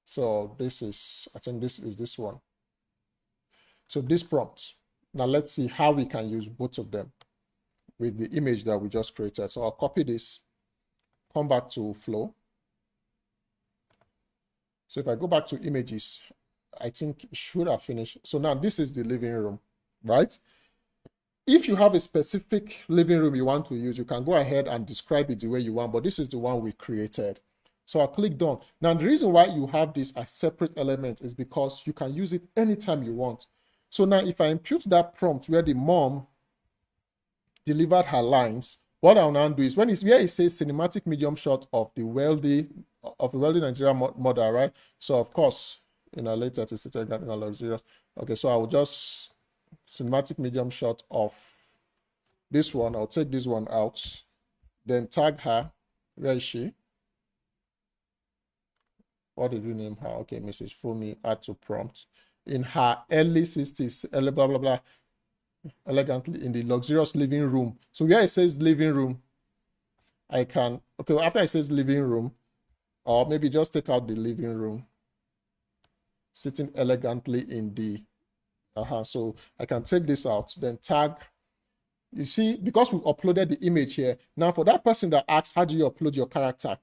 So this is, I think this is this one. So this prompt. Now let's see how we can use both of them with the image that we just created. So I'll copy this, come back to Flow. So if I go back to images, I think it should have finished. So now this is the living room, right? If you have a specific living room you want to use, you can go ahead and describe it the way you want, but this is the one we created. So I'll click done. Now the reason why you have this as separate elements is because you can use it anytime you want. So now if I impute that prompt where the mom delivered her lines, what I'll now do is where it says cinematic medium shot of a wealthy Nigerian mother, right? So of course, later to sit in a luxurious. Okay, so I will just cinematic medium shot of this one. I'll take this one out, then tag her. Where is she? What did we name her? Okay, Mrs. Fumi, add to prompt. In her early 60s, blah, blah, blah, elegantly in the luxurious living room. So where it says living room, I can, okay, after it says living room, or maybe just take out the living room, sitting elegantly in the, so I can take this out, then tag. You see, because we uploaded the image here, now for that person that asks, how do you upload your character?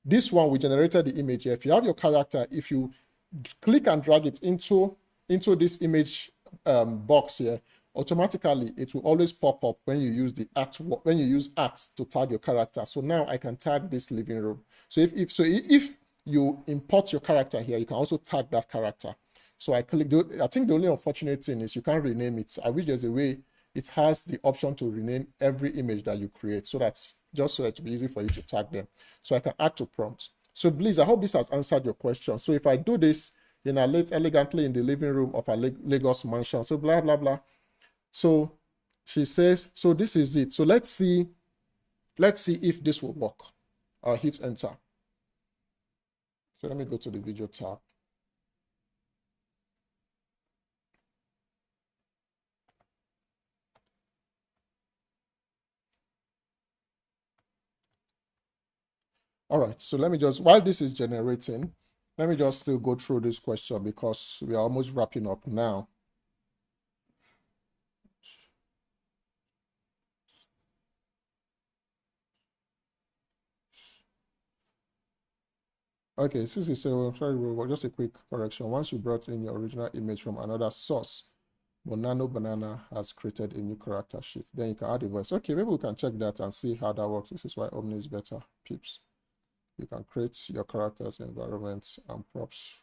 This one, we generated the image here. If you have your character, if you click and drag it into this image box here, automatically it will always pop up when you use the art, when you use art to tag your character. So now I can tag this living room. So if you import your character here, you can also tag that character. So I click. I think the only unfortunate thing is you can't rename it. I wish there's a way it has the option to rename every image that you create, so that it will be easy for you to tag them. So I can add to prompt. So please, I hope this has answered your question. So if I do this, then I lay elegantly in the living room of a Lagos mansion. So blah blah blah. So she says, so this is it. So let's see if this will work. I'll hit enter. So let me go to the video tab. All right, so let me just, while this is generating, let me just still go through this question because we are almost wrapping up now. Okay, since you say, well, sorry, just a quick correction. Once you brought in your original image from another source, Nano Banana has created a new character sheet. Then you can add a voice. Okay, maybe we can check that and see how that works. This is why Omni is better, peeps. You can create your characters, environments, and props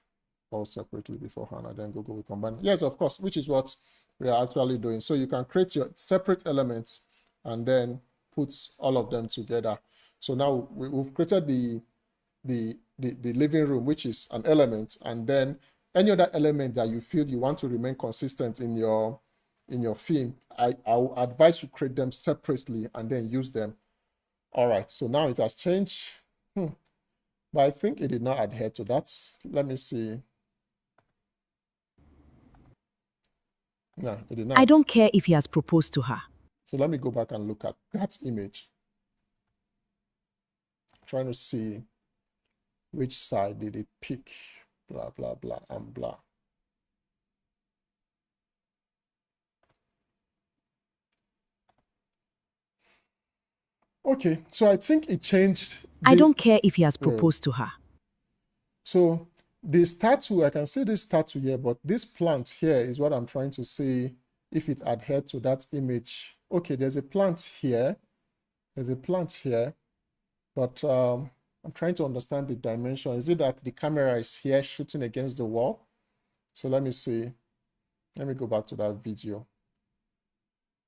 all separately beforehand, and then Google will combine. Yes, of course, which is what we are actually doing. So you can create your separate elements and then put all of them together. So now we've created the living room, which is an element, and then any other element that you feel you want to remain consistent in your film, I will advise you create them separately and then use them. All right, so now it has changed. But I think it did not adhere to that. Let me see. No, it did not. I don't care if he has proposed to her. So let me go back and look at that image. I'm trying to see which side did it pick, blah, blah, blah, and blah. Okay, so I think it changed I don't care if he has proposed to her. So this tattoo, I can see this tattoo here, but this plant here is what I'm trying to see if it adhered to that image. Okay, there's a plant here. There's a plant here, but I'm trying to understand the dimension. Is it that the camera is here shooting against the wall? So let me see. Let me go back to that video.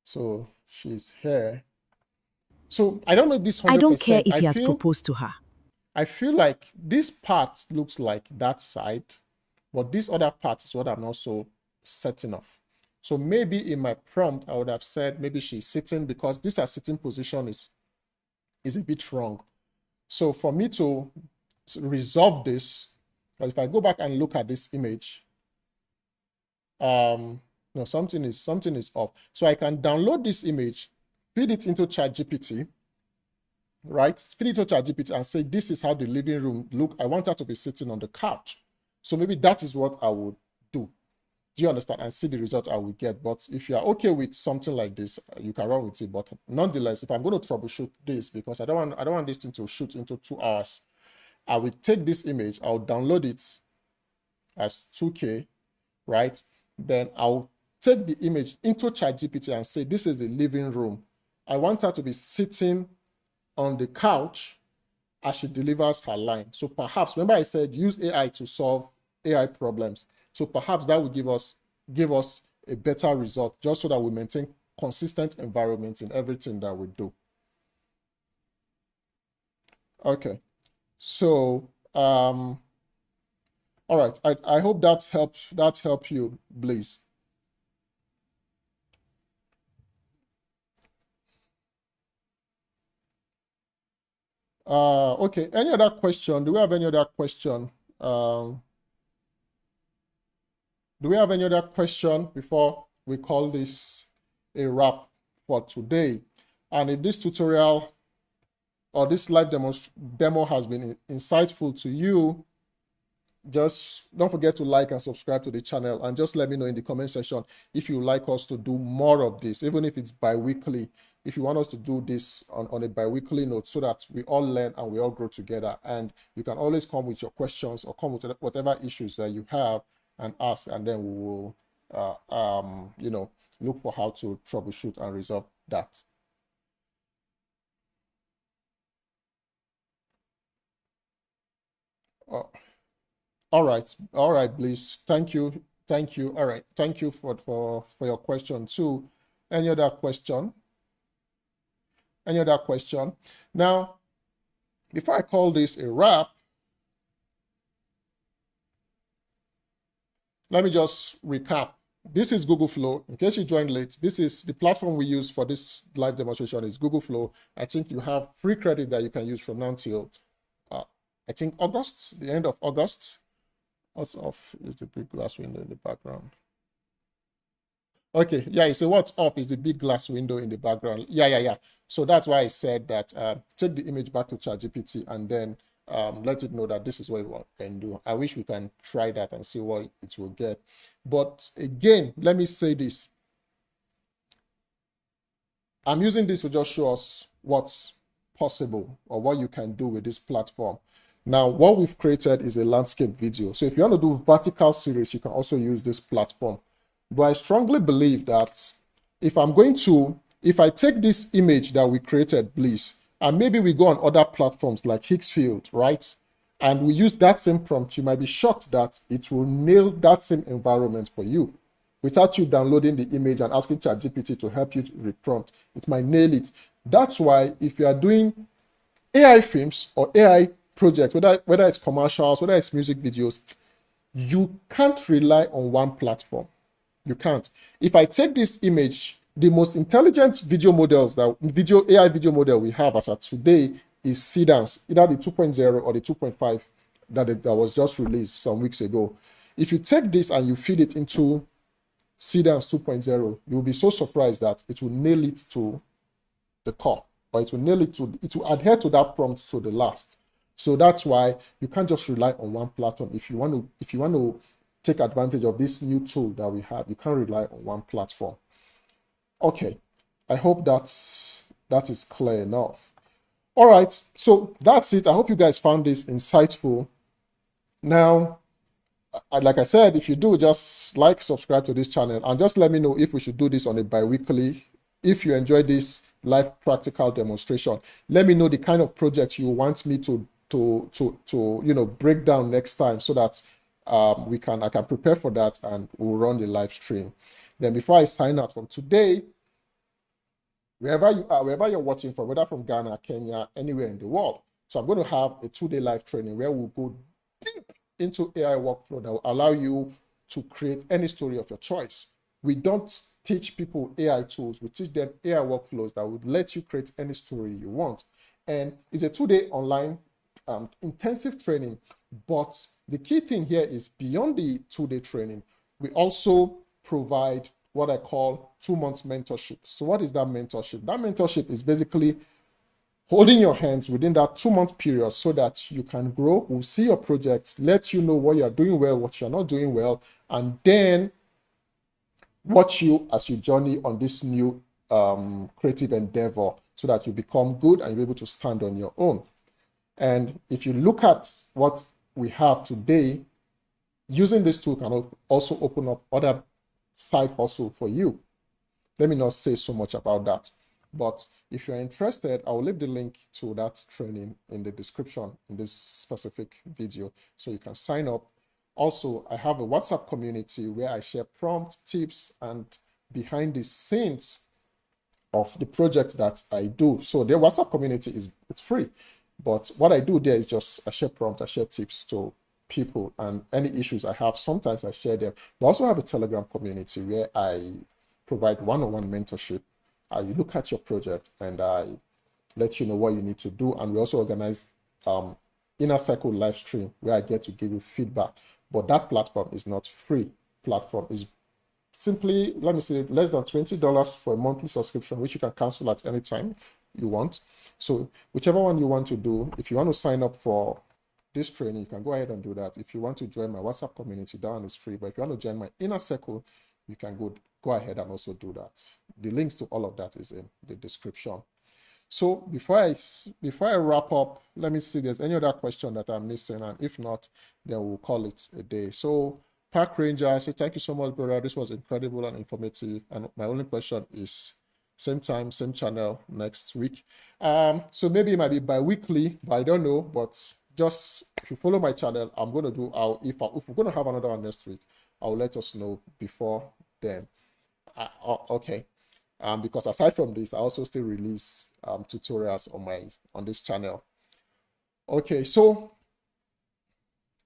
So she's here. So I don't know this 100%. I don't care if he has proposed to her. I feel like this part looks like that side, but this other part is what I'm not so certain of. So maybe in my prompt, I would have said maybe she's sitting, because this her sitting position is a bit wrong. So for me to resolve this, if I go back and look at this image, no, something is off. So I can download this image, feed it into ChatGPT, right? Feed it to ChatGPT and say, this is how the living room look. I want her to be sitting on the couch. So maybe that is what I would do. Do you understand? And see the result I will get. But if you are okay with something like this, you can run with it. But nonetheless, if I'm going to troubleshoot this, because I don't want this thing to shoot into 2 hours, I will take this image, I'll download it as 2K, right? Then I'll take the image into ChatGPT and say, this is the living room. I want her to be sitting on the couch as she delivers her line. So perhaps, remember I said use AI to solve AI problems. So perhaps that will give us a better result, just so that we maintain consistent environment in everything that we do. Okay, so all right, I hope that helped you, Blaze. Okay, any other question? Do we have any other question? Do we have any other question before we call this a wrap for today? And if this tutorial or this live demo has been insightful to you, just don't forget to like and subscribe to the channel, and just let me know in the comment section if you like us to do more of this, even if it's bi-weekly. If you want us to do this on a bi-weekly note, so that we all learn and we all grow together. And you can always come with your questions or come with whatever issues that you have and ask, and then we will look for how to troubleshoot and resolve that. All right, please. Thank you. All right, thank you for your question too. Any other question? Now, before I call this a wrap, let me just recap. This is Google Flow. In case you joined late, this is the platform we use for this live demonstration is Google Flow. I think you have free credit that you can use from now till I think August, the end of August. What's off is the big glass window in the background. Okay, yeah, so what's off is the big glass window in the background. Yeah. So that's why I said that take the image back to ChatGPT and then let it know that this is what it can do. I wish we can try that and see what it will get. But again, let me say this. I'm using this to just show us what's possible or what you can do with this platform. Now, what we've created is a landscape video. So if you want to do vertical series, you can also use this platform. But I strongly believe that if I take this image that we created, please, and maybe we go on other platforms like Higgsfield, right? And we use that same prompt, you might be shocked that it will nail that same environment for you. Without you downloading the image and asking ChatGPT to help you to reprompt, it might nail it. That's why if you are doing AI films or AI projects, whether it's commercials, whether it's music videos, you can't rely on one platform. You can't. If I take this image, the most intelligent video models AI video model we have as of today is Seedance, either the 2.0 or the 2.5 that was just released some weeks ago. If you take this and you feed it into Seedance 2.0, you'll be so surprised that it will nail it to the core, or it will adhere to that prompt to the last. So that's why you can't just rely on one platform. If you want to take advantage of this new tool that we have, you can't rely on one platform. Okay, I hope that is clear enough. All right, so that's it. I hope you guys found this insightful. Now, like I said, if you do, just like, subscribe to this channel, and just let me know if we should do this on a bi-weekly. If you enjoy this live practical demonstration, let me know the kind of project you want me to break down next time, so that I can prepare for that and we'll run the live stream. Then before I sign out from today, wherever you are, wherever you're watching from, whether from Ghana, Kenya, anywhere in the world. So I'm going to have a 2-day live training where we'll go deep into AI workflow that will allow you to create any story of your choice. We don't teach people AI tools, we teach them AI workflows that would let you create any story you want. And it's a 2-day online intensive training. But the key thing here is, beyond the 2-day training, we also provide what I call 2 months mentorship. So what is that mentorship? That mentorship is basically holding your hands within that 2-month period so that you can grow. We'll see your projects, let you know what you're doing well, what you're not doing well, and then watch you as you journey on this new creative endeavor so that you become good and you're able to stand on your own. And if you look at what we have today, using this tool can also open up other side hustle for you. Let me not say so much about that, but if you're interested, I will leave the link to that training in the description in this specific video, so you can sign up. Also, I have a WhatsApp community where I share prompts, tips, and behind the scenes of the project that I do. So the WhatsApp community it's free, but what I do there is just I share prompts, I share tips to people, and any issues I have, sometimes I share them. But I also have a Telegram community where I provide one-on-one mentorship. I look at your project and I let you know what you need to do. And we also organize inner circle live stream where I get to give you feedback. But that platform is not free. Platform is simply, let me say, less than $20 for a monthly subscription, which you can cancel at any time you want. So whichever one you want to do, if you want to sign up for this training, you can go ahead and do that. If you want to join my WhatsApp community, that one is free. But if you want to join my inner circle, you can go ahead and also do that. The links to all of that is in the description. So before I wrap up, let me see if there's any other question that I'm missing, and if not, then we'll call it a day. So Park Ranger, I say thank you so much, brother. This was incredible and informative. And my only question is, same time, same channel next week. So maybe it might be bi-weekly, but I don't know. But just if you follow my channel, I'm going to do if we're going to have another one next week, I'll let us know before then. Okay. Because aside from this, I also still release tutorials on this channel. Okay, so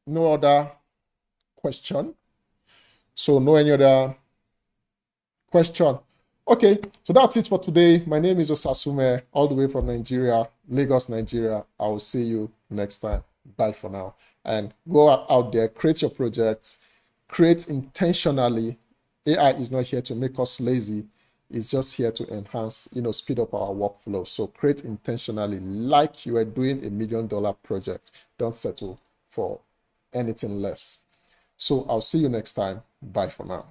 no other question. So no any other question. Okay, so that's it for today. My name is Osasume, all the way from Nigeria, Lagos, Nigeria. I will see you next time. Bye for now. And go out there, create your projects, create intentionally. AI is not here to make us lazy. It's just here to enhance, speed up our workflow. So create intentionally, like you are doing $1 million project. Don't settle for anything less. So I'll see you next time. Bye for now.